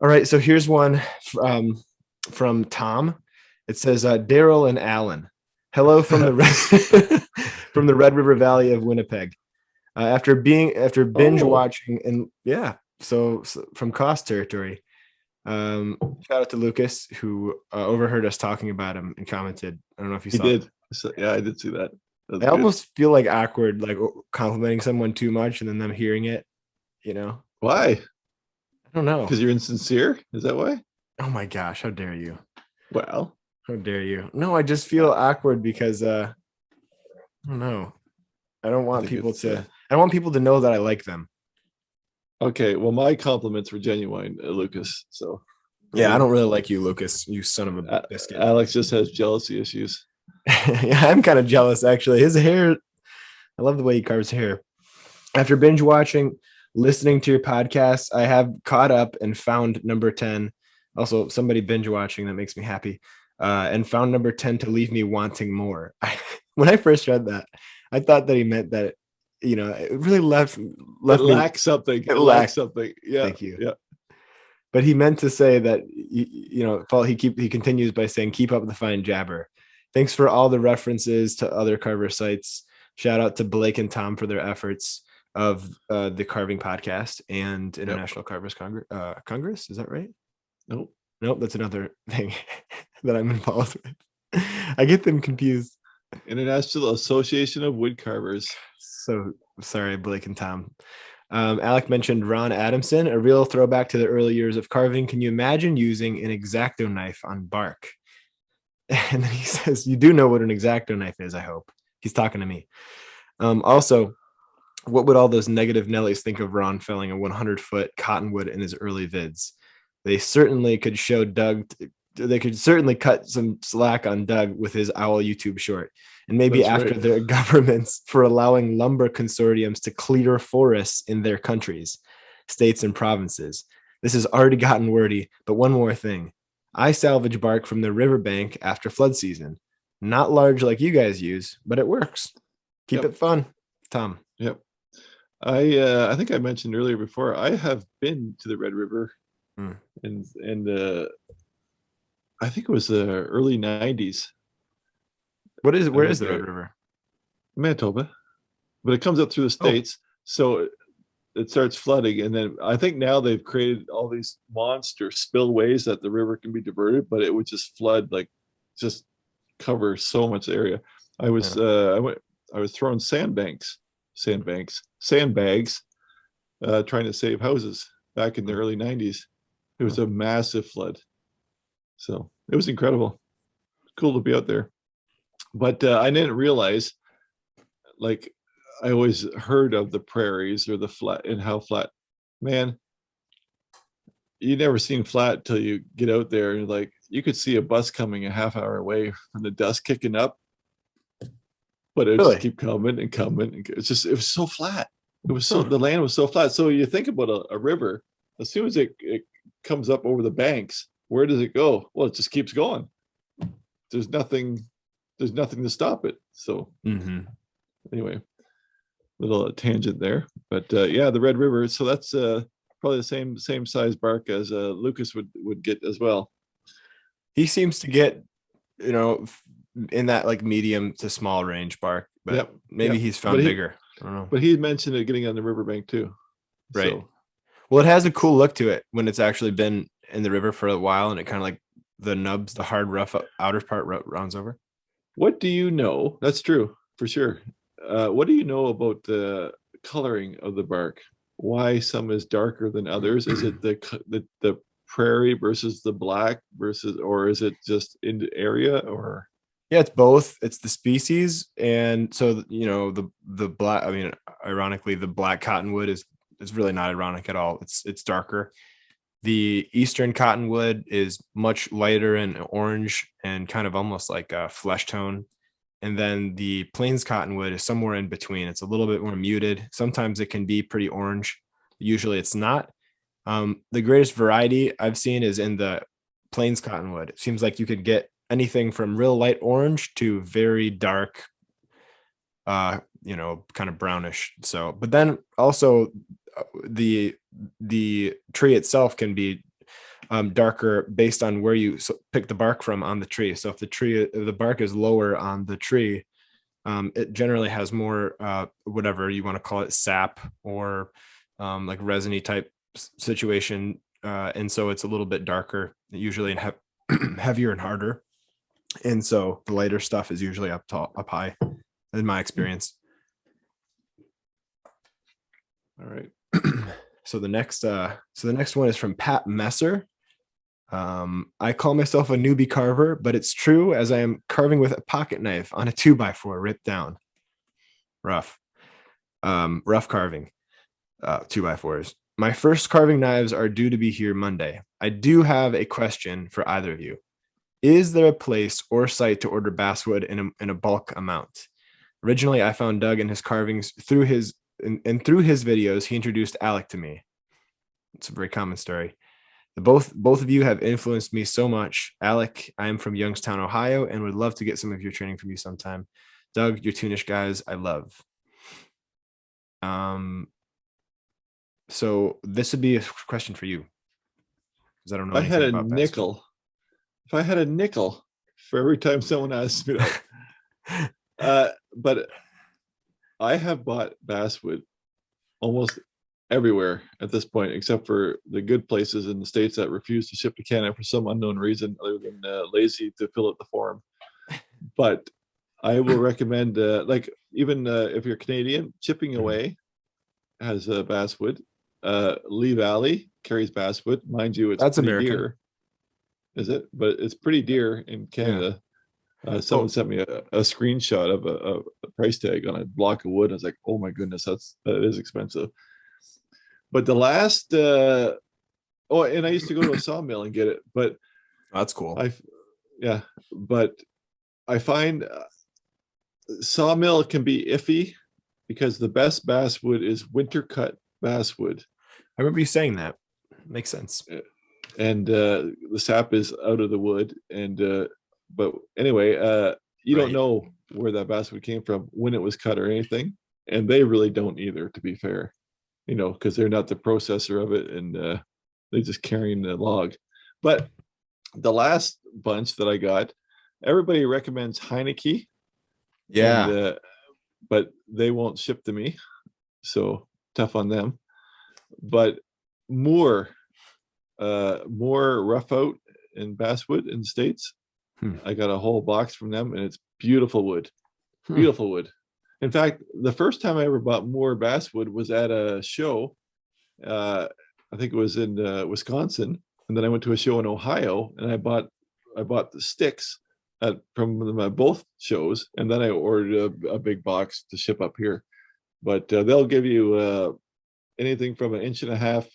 All right, so here's one from Tom. It says, Daryl and Alan, hello from the from the Red River Valley of Winnipeg. After binge watching, and so from Cost territory. Shout out to Lucas, who overheard us talking about him and commented. I don't know if you saw. He did. Yeah, I did see that. I almost feel like awkward, like complimenting someone too much and then them hearing it. Why? I don't know. Because you're insincere? Is that why? Oh my gosh, how dare you? Well, how dare you? No, I just feel awkward because I don't know. I don't want people to know that I like them. Okay, well, my compliments were genuine, Lucas. So yeah, I don't really like you, Lucas. You son of a biscuit. Alex just has jealousy issues. Yeah, I'm kind of jealous actually. His hair, I love the way he carves hair. After binge watching, listening to your podcast, I have caught up and found number 10. Also, somebody binge watching, that makes me happy. And found number 10 to leave me wanting more. When I first read that, I thought that he meant that, it really left it lacks something. It lacks something. Yeah. Thank you. Yeah. But he meant to say that, he continues by saying, keep up the fine jabber. Thanks for all the references to other carver sites. Shout out to Blake and Tom for their efforts of the Carving Podcast and International Carvers Congress. Is that right? Nope, that's another thing that I'm involved with. I get them confused. International Association of Wood Carvers. So sorry, Blake and Tom. Alec mentioned Ron Adamson, a real throwback to the early years of carving. Can you imagine using an X-Acto knife on bark? And then he says, you do know what an X-Acto knife is, I hope. He's talking to me. Also, what would all those negative Nellies think of Ron felling a 100-foot cottonwood in his early vids? They certainly could show Doug. They could certainly cut some slack on Doug with his Owl YouTube short. And maybe That's after right. their governments for allowing lumber consortiums to clear forests in their countries, states, and provinces. This has already gotten wordy, but one more thing. I salvage bark from the riverbank after flood season. Not large like you guys use, but it works. Keep it fun, Tom. Yep. I think I mentioned earlier before, I have been to the Red River and I think it was the early 90s. Where is the Red River? Manitoba. But it comes up through the states. So it starts flooding. And then I think now they've created all these monster spillways that the river can be diverted, but it would just flood, like just cover so much area. I was throwing sandbags, trying to save houses back in the early 90s. It was a massive flood. So it was incredible. Cool to be out there. But I didn't realize, like, I always heard of the prairies or the flat and how flat. Man, you never seen flat till you get out there and like you could see a bus coming a half hour away from the dust kicking up, but it would just keep coming and coming. It was so flat. It was so Huh. the land was so flat. So you think about a river, as soon as it comes up over the banks, where does it go? Well, it just keeps going. There's nothing, there's nothing to stop it. So Hmm. anyway, little tangent there. But yeah, the Red River. So that's probably the same size bark as Lucas would get as well. He seems to get, you know, in that like medium to small range bark, but Yep, maybe yep. he's found bigger. I don't know. But he mentioned it getting on the riverbank too. Right. So Well, it has a cool look to it when it's actually been in the river for a while, and it kind of like the nubs, the hard, rough outer part rounds over. what do you know? That's true for sure. What do you know about the coloring of the bark? Why some is darker than others? Is it the prairie versus the black versus, or is it just in the area? Or Yeah, it's both. It's the species, and so you know the black. I mean, ironically, the black cottonwood is really not ironic at all. It's darker. The eastern cottonwood is much lighter and orange and kind of almost like a flesh tone. And then the plains cottonwood is somewhere in between. It's a little bit more muted. Sometimes it can be pretty orange. Usually it's not. The greatest variety I've seen is in the plains cottonwood. It seems like you could get anything from real light orange to very dark, kind of brownish. So, but then also the the tree itself can be darker based on where you pick the bark from on the tree. So if the bark is lower on the tree, it generally has more whatever you want to call it, sap or like resiny type situation, and so it's a little bit darker, usually, and heavier and harder. And so the lighter stuff is usually up top, up high, in my experience. all right. So the next one is from Pat Messer. I call myself a newbie carver, but it's true as I am carving with a pocket knife on a 2x4 ripped down. Rough. Rough carving. 2x4s. My first carving knives are due to be here Monday. I do have a question for either of you. Is there a place or site to order basswood in a bulk amount? Originally, I found Doug and his carvings through his and through his videos, he introduced Alec to me. It's a very common story. Both of you have influenced me so much. Alec, I am from Youngstown, Ohio, and would love to get some of your training from you sometime. Doug, your Tunish guys, I love. So this would be a question for you, because I don't know If I had anything a about basswood. nickel, if I had a nickel for every time someone asks me that, but I have bought basswood almost everywhere at this point, except for the good places in the States that refuse to ship to Canada for some unknown reason other than lazy to fill out the form. But I will recommend, like, even if you're Canadian, Chipping Away has basswood. Lee Valley carries basswood. Mind you, it's That's pretty American. dear, is it? But it's pretty dear in Yeah. Canada. Someone Oh, sent me a screenshot of a price tag on a block of wood. I was like, oh my goodness, that is expensive. But the last, and I used to go to a sawmill and get it, but that's cool. I, yeah, but I find sawmill can be iffy because the best basswood is winter cut basswood, I remember you saying that. Makes sense. and the sap is out of the wood. And but anyway, you don't Right. know where that basswood came from, when it was cut, or anything, and they really don't either, to be fair. Because they're not the processor of it, and they're just carrying the log. But the last bunch that I got, everybody recommends Heineke, and Yeah. but they won't ship to me, so tough on them. But more, more rough out in basswood in the States. Hmm. I got a whole box from them, and it's beautiful wood, Hmm. beautiful wood. In fact, the first time I ever bought more basswood was at a show. Uh, I think it was in Wisconsin, and then I went to a show in Ohio, and I bought the sticks from both shows, and then I ordered a big box to ship up here. But they'll give you anything from an inch and a half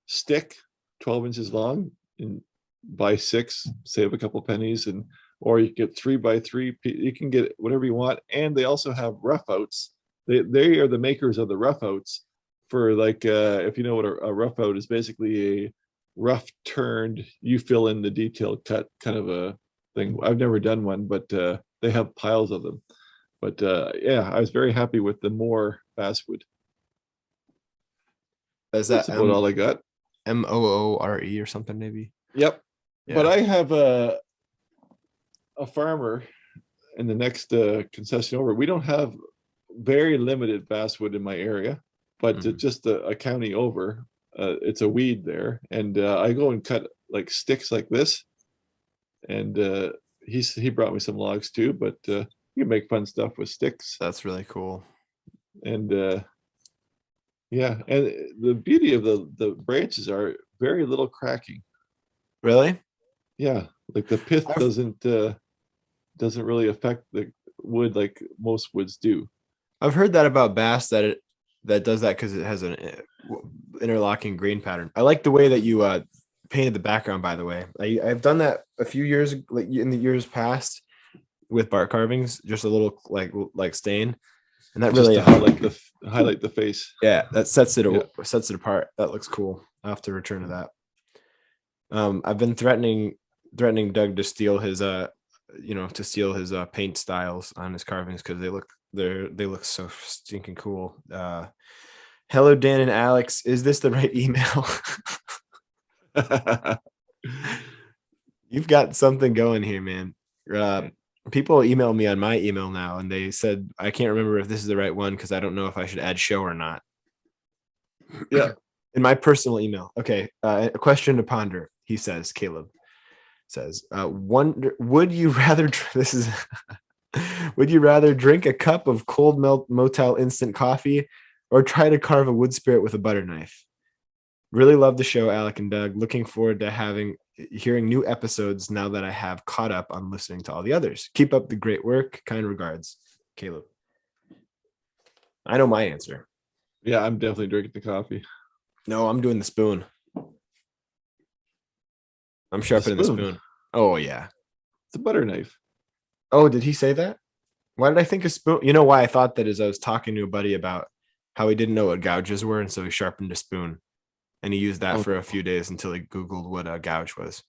stick, 12 inches long, and by 6, save a couple pennies, and or you get 3x3. You can get whatever you want, and they also have rough outs. They are the makers of the rough outs for like if you know what a rough out is, basically a rough turned, you fill in the detailed cut kind of a thing. I've never done one, but they have piles of them. But yeah, I was very happy with the more basswood. Is That's that about all I got. Moore or something maybe? Yep. But Yeah. I have a farmer in the next concession over. We don't have very limited basswood in my area, but just a county over, it's a weed there, and I go and cut like sticks like this, and he brought me some logs too, but you can make fun stuff with sticks, That's really cool. and yeah, and the beauty of the branches are very little cracking. Really? Yeah, like the pith I've doesn't really affect the wood like most woods do. I've heard that about bass that does that because it has an interlocking grain pattern. I like the way that you painted the background. By the way, I've done that a few years like in the years past with bark carvings, just a little like stain, and that Just really to highlight the face. yeah, that sets it Yeah. sets it apart. That looks cool. I'll have to return to that. I've been threatening Doug to steal his paint styles on his carvings because they look so stinking cool. Hello, Dan and Alex. Is this the right email? You've got something going here, man. People email me on my email now, and they said I can't remember if this is the right one because I don't know if I should add show or not. Yeah. In my personal email. Okay. A question to ponder. He says, Caleb says, would you rather this is would you rather drink a cup of cold melt Motel instant coffee or try to carve a wood spirit with a butter knife? Really love the show, Alec and Doug. Looking forward to hearing new episodes now that I have caught up on listening to all the others. Keep up the great work. Kind regards, Caleb. I know my answer. Yeah, I'm definitely drinking the coffee. No, I'm doing the spoon. I'm sharpening the spoon. Oh, yeah. It's a butter knife. Oh, did he say that? Why did I think a spoon? You know why I thought that is I was talking to a buddy about how he didn't know what gouges were, and so he sharpened a spoon. And he used that for a few days until he Googled what a gouge was.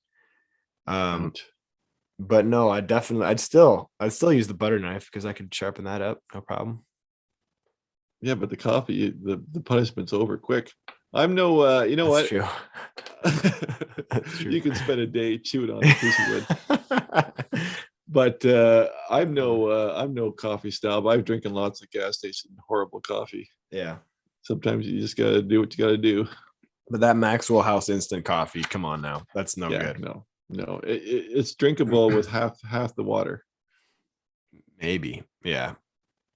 But no, I'd still use the butter knife because I could sharpen that up, no problem. Yeah, but the coffee, the punishment's over quick. I'm no, you know That's what? True. That's true. You can spend a day chewing on a piece of wood. But I'm no coffee snob. I've drinking lots of gas station horrible coffee. Yeah. Sometimes you just gotta do what you gotta do. But that Maxwell House instant coffee, come on now, that's no good. No, it's drinkable with half the water. Maybe, yeah.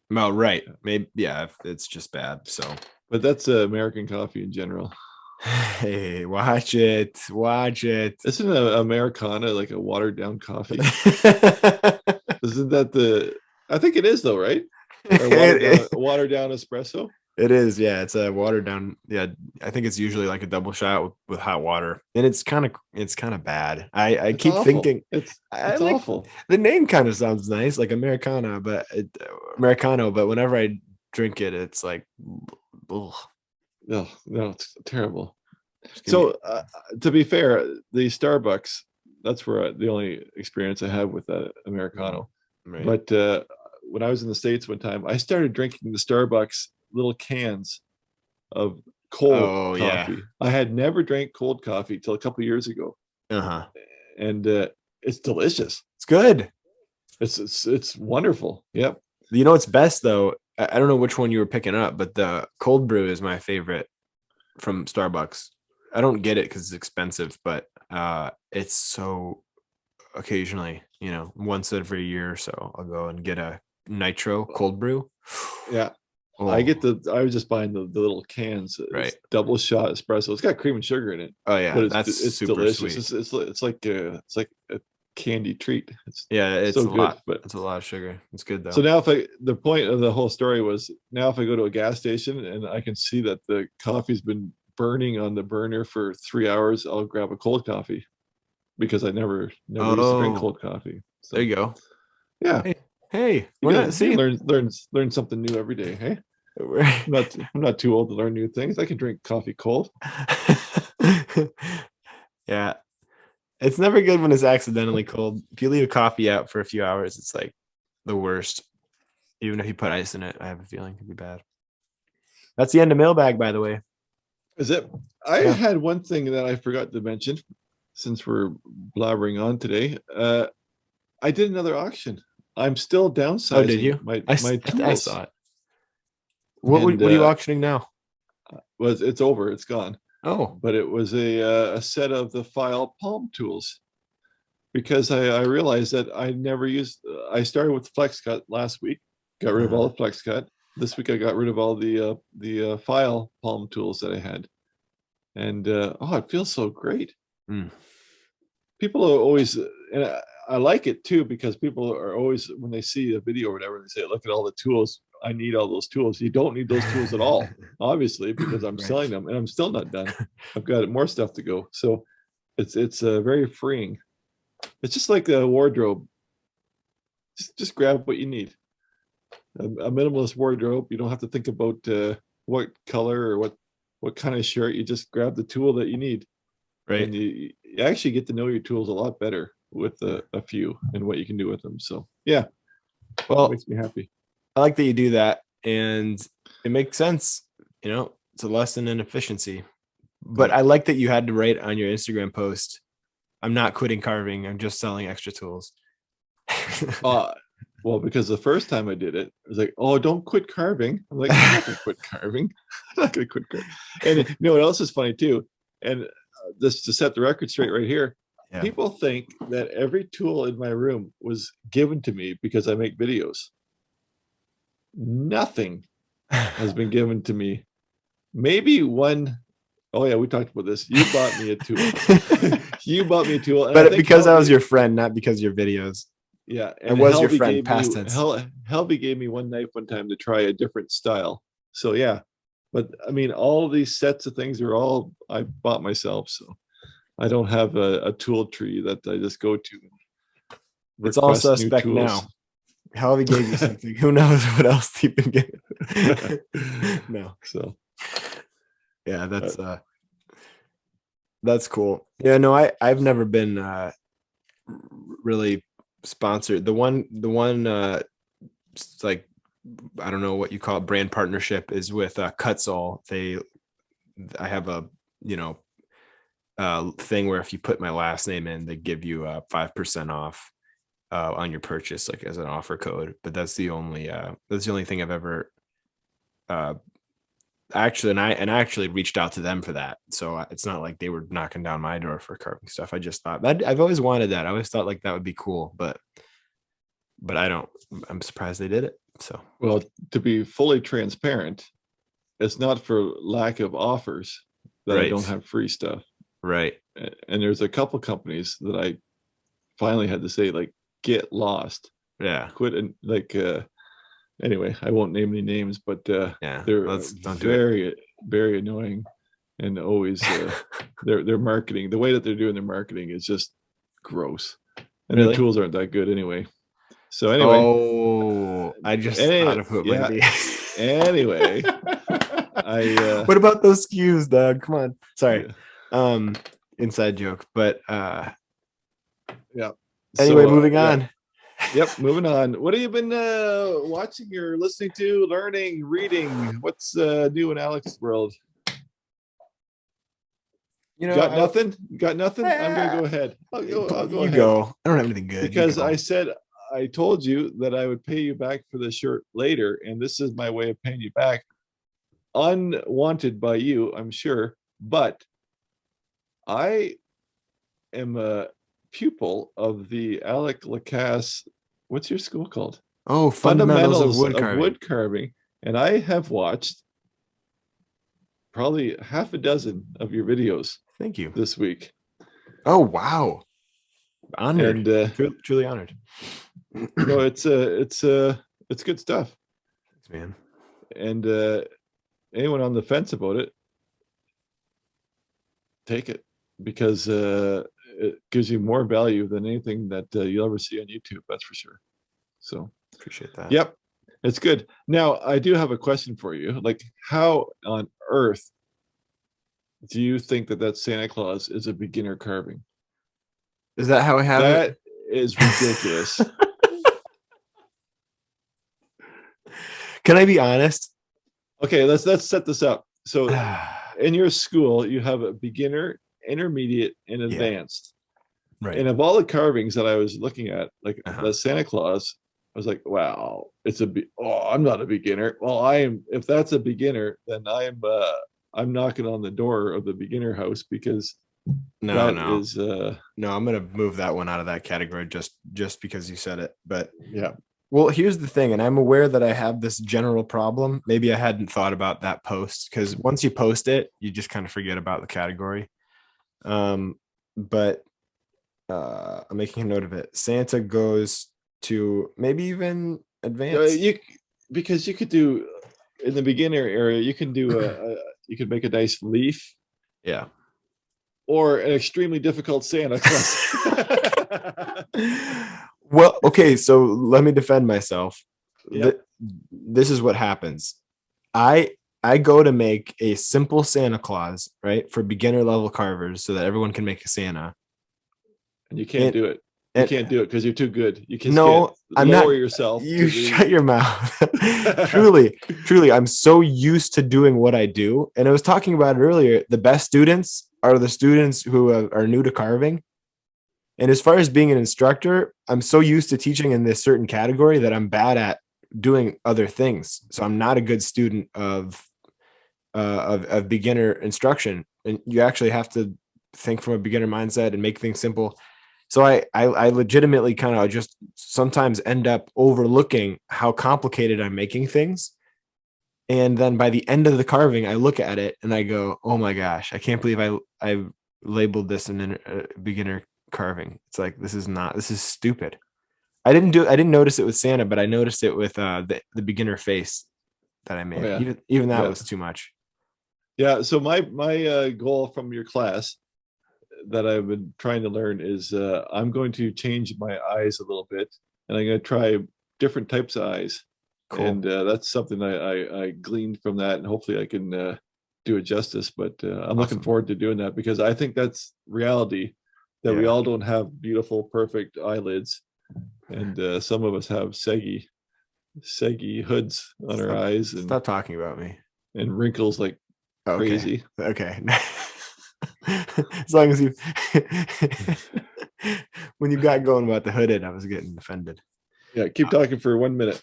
Well, right, maybe, yeah. It's just bad. So, but that's American coffee in general. Hey, watch it. Isn't Americana like a watered down coffee? Isn't that I think it is though, right? Or watered down espresso. It is, yeah. It's a watered down. Yeah, I think it's usually like a double shot with hot water, and it's kind of bad. I keep awful. Thinking it's awful. The name kind of sounds nice, like Americano, but whenever I drink it, it's like, ugh. No, it's terrible. So to be fair, the Starbucks, that's where the only experience I have with that Americano. Right. But when I was in the States one time, I started drinking the Starbucks little cans of cold coffee. Yeah. I had never drank cold coffee till a couple of years ago. And it's delicious. It's good. It's wonderful. Yep. You know what's best though? I don't know which one you were picking up, but the cold brew is my favorite from Starbucks. I don't get it because it's expensive, but it's so occasionally, once every year or so, I'll go and get a nitro cold brew. Yeah. Oh. I was just buying the little cans, right? Double shot espresso. It's got cream and sugar in it. Oh yeah, but it's super delicious. It's like a candy treat. It's so good, but it's a lot of sugar. It's good though. So now the point of the whole story was now if I go to a gas station and I can see that the coffee's been burning on the burner for 3 hours, I'll grab a cold coffee because I never used to drink cold coffee. So, there you go. Yeah. Hey, we're not learn something new every day. Hey. I'm not too old to learn new things. I can drink coffee cold. Yeah. It's never good when it's accidentally cold. If you leave a coffee out for a few hours, it's like the worst. Even if you put ice in it, I have a feeling it could be bad. That's the end of mailbag, by the way. Is it? I Yeah. had one thing that I forgot to mention since we're blabbering on today. I did another auction. I'm still Oh, did downsizing you? my I tools, saw it. and What are you auctioning now? it's over. It's gone. Oh, But it was a set of the file palm tools because I realized that I never used. I started with flex cut last week, got rid of all the flex cut. This week I got rid of all the file palm tools that I had, and oh, it feels so great. mm, People are always, and I like it too because people are always, when they see a video or whatever, they say, "Look at all the tools. I need all those tools." You don't need those tools at all, obviously, because I'm right. selling them and I'm still not done. I've got more stuff to go. So it's very freeing. It's just like a wardrobe. Just grab what you need. A minimalist wardrobe. You don't have to think about what color or what kind of shirt. You just grab the tool that you need, Right. and you actually get to know your tools a lot better with a few and what you can do with them. So yeah, it Well, makes me happy. I like that you do that, and it makes sense. It's a lesson in efficiency. But Yeah. I like that you had to write on your Instagram post, "I'm not quitting carving. I'm just selling extra tools." Uh, well, because the first time I did it, I was like, "Oh, don't quit carving." I'm like, "I'm not gonna quit carving. I'm not gonna quit carving." And you know what else is funny too? And just to set the record straight right here, Yeah. people think that every tool in my room was given to me because I make videos. Nothing has been given to me. Maybe one. Oh yeah, we talked about this. You bought me a tool. You bought me a tool, and I But think because I was your friend, not because of your videos. yeah, I and was your Helby friend, gave me past tense. Helby gave me one knife one time to try a different style. So yeah, but I mean, all these sets of things are all I bought myself. So I don't have a tool tree that I just go to and It's all request new suspect tools. now. How he gave you something. Who knows what else he been getting? No. So Yeah, that's cool. Yeah, no, I've never been really sponsored. The one like, I don't know what you call it, brand partnership is with Cutsall. I have a thing where if you put my last name in, they give you 5% off on your purchase, like as an offer code. But that's the only thing I've ever actually, and I actually reached out to them for that. So it's not like they were knocking down my door for carving stuff. I just thought that I've always wanted that. I always thought like that would be cool, but I'm surprised they did it. So well, to be fully transparent, it's not for lack of offers that I don't right, have free stuff. right, And there's a couple companies that I finally had to say, like, get lost, yeah, quit, and like anyway, I won't name any names, but yeah. they're Let's don't do it. very annoying, and always their marketing, the way that they're doing their marketing is just gross, and their Really? tools aren't that good anyway. So anyway, Oh, I just thought of who it might yeah. be. Anyway, I What about those SKUs, Doug? Come on. Sorry. yeah, Um, inside joke. But yeah. anyway, So moving yeah, on. yep. Moving on. What have you been watching or listening to, learning, reading? What's new in Alex's world? Got I, nothing? Got nothing? I'm gonna go ahead. I'll go you ahead go. I don't have anything good. You because go. I said I told you that I would pay you back for the shirt later, and this is my way of paying you back. Unwanted by you, I'm sure, but I am a pupil of the Alec Lacasse. What's your school called? Oh, fundamentals of Fundamentals wood of carving. wood carving, and I have watched probably half a dozen of your videos Thank you. this week, Oh, wow. Honored. and Truly honored. no, it's good stuff. Thanks, man. And anyone on the fence about it, take it because it gives you more value than anything that you'll ever see on YouTube. That's for sure. So, Appreciate that. yep. It's good. Now, I do have a question for you. Like, how on earth do you think that Santa Claus is a beginner carving? Is that how I have it? That is ridiculous. Can I be honest? Okay, let's set this up. So, in your school, you have a beginner, intermediate, and Yeah, advanced. right. And of all the carvings that I was looking at, like Uh-huh. the Santa Claus, I was like, wow, oh, I'm not a beginner. Well, I am. If that's a beginner, then I'm knocking on the door of the beginner house because No, that no, is no. I'm gonna move that one out of that category just because you said it. But yeah. well, here's the thing, and I'm aware that I have this general problem. Maybe I hadn't thought about that post because once you post it, you just kind of forget about the category. But I'm making a note of it. Santa goes to maybe even advanced. You because you could do in the beginner area, you can do you could make a nice leaf Yeah. or an extremely difficult Santa Claus. Well, okay, so let me defend myself. Yep. This is what happens. I I go to make a simple Santa Claus, right, for beginner level carvers so that everyone can make a Santa. And you can't And do it. You and can't do it because you're too good. You just can't no, I'm lower not. yourself You to shut the your mouth. Truly, truly, I'm so used to doing what I do. And I was talking about it earlier. The best students are the students who are new to carving. And as far as being an instructor, I'm so used to teaching in this certain category that I'm bad at doing other things. So I'm not a good student of beginner instruction. And you actually have to think from a beginner mindset and make things simple. So I legitimately kind of just sometimes end up overlooking how complicated I'm making things. And then by the end of the carving, I look at it and I go, "Oh my gosh, I can't believe I labeled this an beginner carving." It's like this is stupid. I didn't notice it with Santa, but I noticed it with the beginner face that I oh made. yeah. Even that Yeah. was too much. Yeah. So my goal from your class that I've been trying to learn is I'm going to change my eyes a little bit and I'm going to try different types of eyes. Cool. And that's something I gleaned from that, and hopefully I can do it justice. But I'm looking Awesome. forward to doing that because I think that's reality that we Yeah. all don't have beautiful, perfect eyelids, and some of us have saggy hoods on our Stop eyes stop talking about me. and wrinkles like Okay. crazy. Okay. As long as you when you got going about the hooded, I was getting offended. Yeah, keep talking for 1 minute.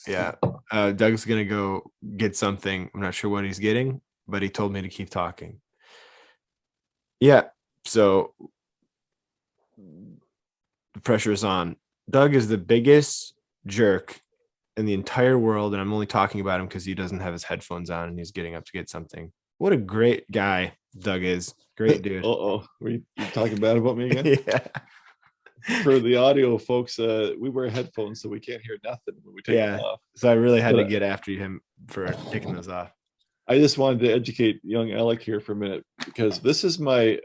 Yeah. Doug's gonna go get something. I'm not sure what he's getting, but he told me to keep talking. Yeah. So the pressure is on. Doug is the biggest jerk in the entire world, and I'm only talking about him because he doesn't have his headphones on and he's getting up to get something. What a great guy Doug is. Great dude. Uh-oh, you talking bad about me again? Yeah. For the audio folks, we wear headphones so we can't hear nothing when we take them Yeah. off. So I really had But to get after him for taking those off. I just wanted to educate young Alec here for a minute because this is my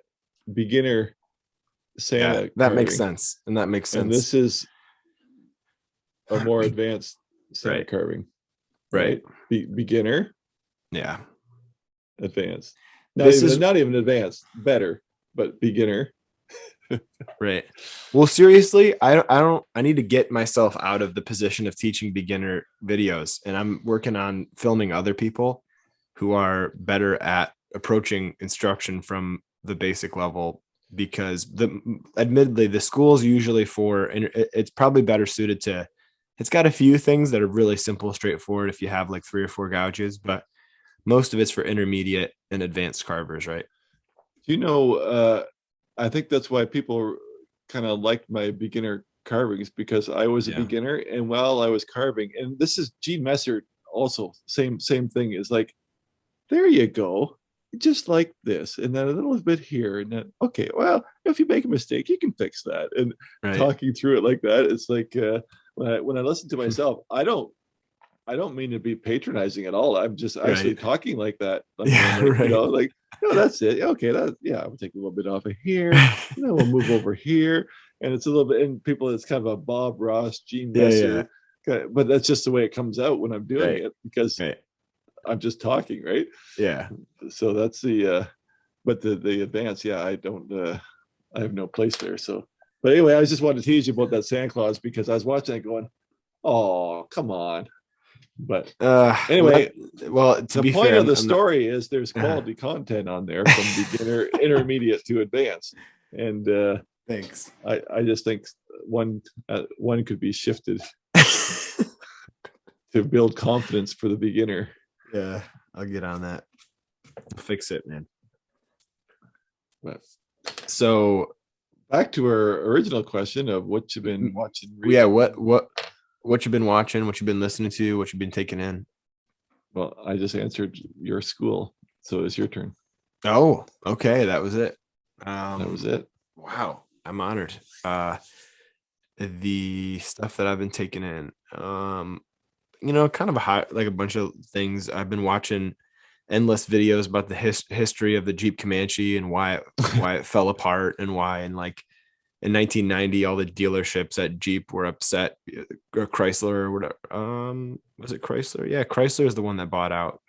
beginner Yeah, Santa that makes carving, sense. And that makes and sense. this is a more advanced Santa Right. carving, Right. right? Beginner, Yeah. advanced, This is not even advanced, better, but beginner. right. Well, seriously, I need to get myself out of the position of teaching beginner videos. And I'm working on filming other people who are better at approaching instruction from the basic level because admittedly the school's usually for and it's probably better suited to it's got a few things that are really simple, straightforward if you have like 3 or 4 gouges, but most of it's for intermediate and advanced carvers, right? You know, I think that's why people kind of liked my beginner carvings because I was a Yeah. beginner, and while I was carving, and this is Gene Messer also same thing is like, there you go, just like this, and then a little bit here, and then okay, well, if you make a mistake, you can fix that, and Right. talking through it like that, it's like when I listen to myself, I don't mean to be patronizing at all. I'm just actually Right. talking like that. I'm Yeah. going like, you Right. know, like, no, that's it. Okay, that yeah, I'll take a little bit off of here, and then we'll move over here. And it's a little bit, and people, it's kind of a Bob Ross, Gene Yeah. Yeah. Messer Okay, but that's just the way it comes out when I'm doing Right. it because Right. I'm just talking, right? Yeah. So that's but the advance, yeah, I have no place there. So, but anyway, I just wanted to tease you about that Santa Claus because I was watching it going, oh, come on. But Well, anyway, well, to the be point fair, of the I'm not. story is there's quality content on there from beginner, intermediate to advanced, and Thanks. I just think one could be shifted to build confidence for the beginner. Yeah, I'll get on that. I'll fix it, man. But So back to our original question of what you've been watching. yeah, Reading. what you've been watching, what you've been listening to, what you've been taking in? Well, I just answered your school, so it's your turn. Oh, okay, that was it. That was it. Wow, I'm honored. The stuff that I've been taking in, kind of like a bunch of things. I've been watching endless videos about the history of the Jeep Comanche and why it fell apart and why, and like in 1990, all the dealerships at Jeep were upset. Or Chrysler or whatever. Was it Chrysler? Yeah, Chrysler is the one that bought out.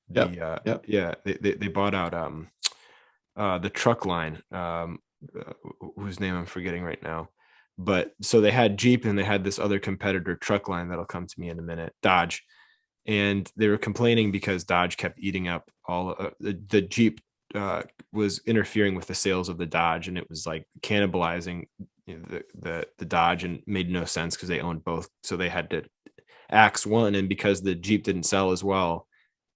Yeah, they bought out the truck line. Whose name I'm forgetting right now. But so they had Jeep and they had this other competitor truck line that'll come to me in a minute, Dodge, and they were complaining because Dodge kept eating up all the Jeep was interfering with the sales of the Dodge, and it was like cannibalizing the Dodge, and made no sense because they owned both. So they had to axe one, and because the Jeep didn't sell as well,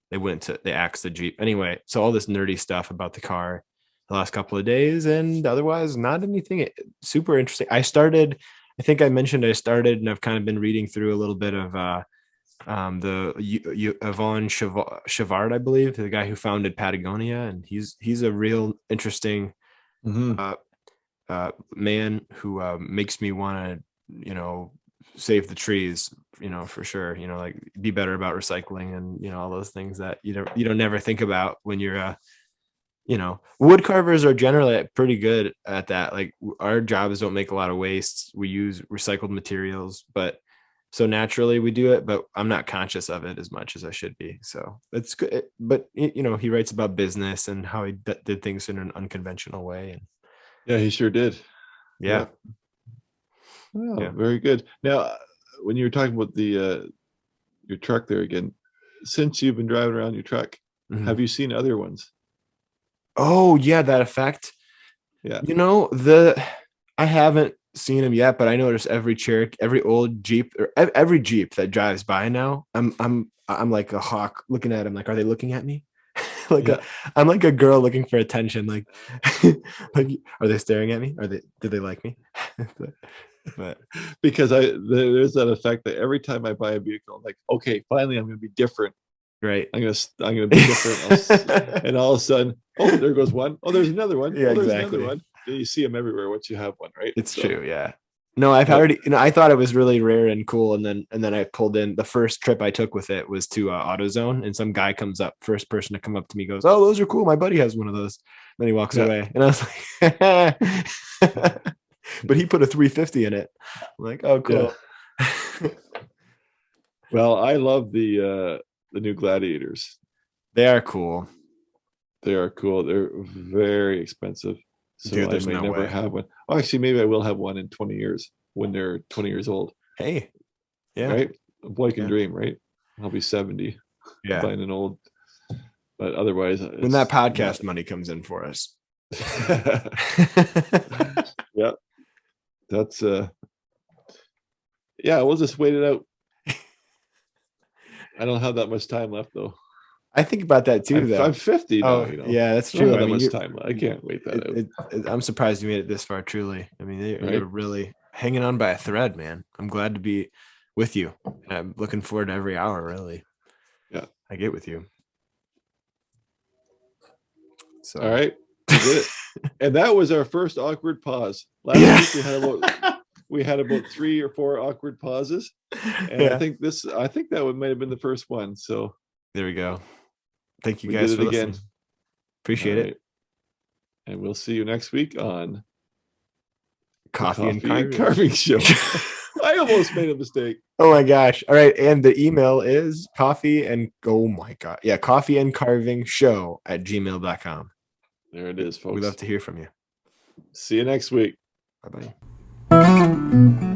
they axed the Jeep anyway. So all this nerdy stuff about the car the last couple of days, and otherwise not anything super interesting. I think I mentioned I started, and I've kind of been reading through a little bit of Yvon Chouinard, I believe, the guy who founded Patagonia, and he's a real interesting man who makes me want to save the trees, for sure, like be better about recycling and all those things that you don't never think about when you're wood carvers are generally pretty good at that. Like our jobs don't make a lot of wastes. We use recycled materials, but so naturally we do it, but I'm not conscious of it as much as I should be. So it's good. But he writes about business and how he did things in an unconventional way. And yeah, he sure did. Yeah. Oh, yeah. Very good. Now, when you were talking about your truck there again, since you've been driving around your truck, have you seen other ones? Oh yeah, that effect. Yeah. I haven't seen them yet, but I notice every old Jeep, or every Jeep that drives by now, I'm like a hawk looking at them. Like, are they looking at me? I'm like a girl looking for attention. Like, like, are they staring at me? Do they like me? But because there's that effect that every time I buy a vehicle, I'm like, okay, finally I'm going to be different. Right. I'm gonna be different. And all of a sudden, oh, there goes one. Oh, there's another one. Yeah, oh, there's exactly. Another one. You see them everywhere once you have one, right? It's true. Yeah. No, I've already, I thought it was really rare and cool. And then I pulled in. The first trip I took with it was to AutoZone, and some guy comes up, first person to come up to me, goes, "Oh, those are cool. My buddy has one of those." Then he walks away, and I was like, but he put a 350 in it. I'm like, oh, cool. Yeah. Well, I love the new Gladiators. They are cool. They are cool. They're very expensive. So dude, I may never have one. Oh, actually, maybe I will have one in 20 years when they're 20 years old. Hey, yeah, right. A boy can dream, right? I'll be 70. Yeah, buying an old. But otherwise, when that podcast money comes in for us, yeah, that's yeah. We'll just wait it out. I don't have that much time left, though. I think about that too, though. I'm 50 now. Yeah, that's true. I mean, much time. I can't wait that out. I'm surprised you made it this far. Truly, I mean, you're really hanging on by a thread, man. I'm glad to be with you. I'm looking forward to every hour. Really. Yeah, I get with you. So, all right, we did it, and that was our first awkward pause. Last week we had about 3 or 4 awkward pauses, and I think that might have been the first one. So there we go. Thank you guys for listening. Appreciate it. And we'll see you next week on Coffee and Carving Show. I almost made a mistake. Oh my gosh. All right. And the email is coffeeandcarvingshow@gmail.com. There it is, folks. We'd love to hear from you. See you next week. Bye-bye.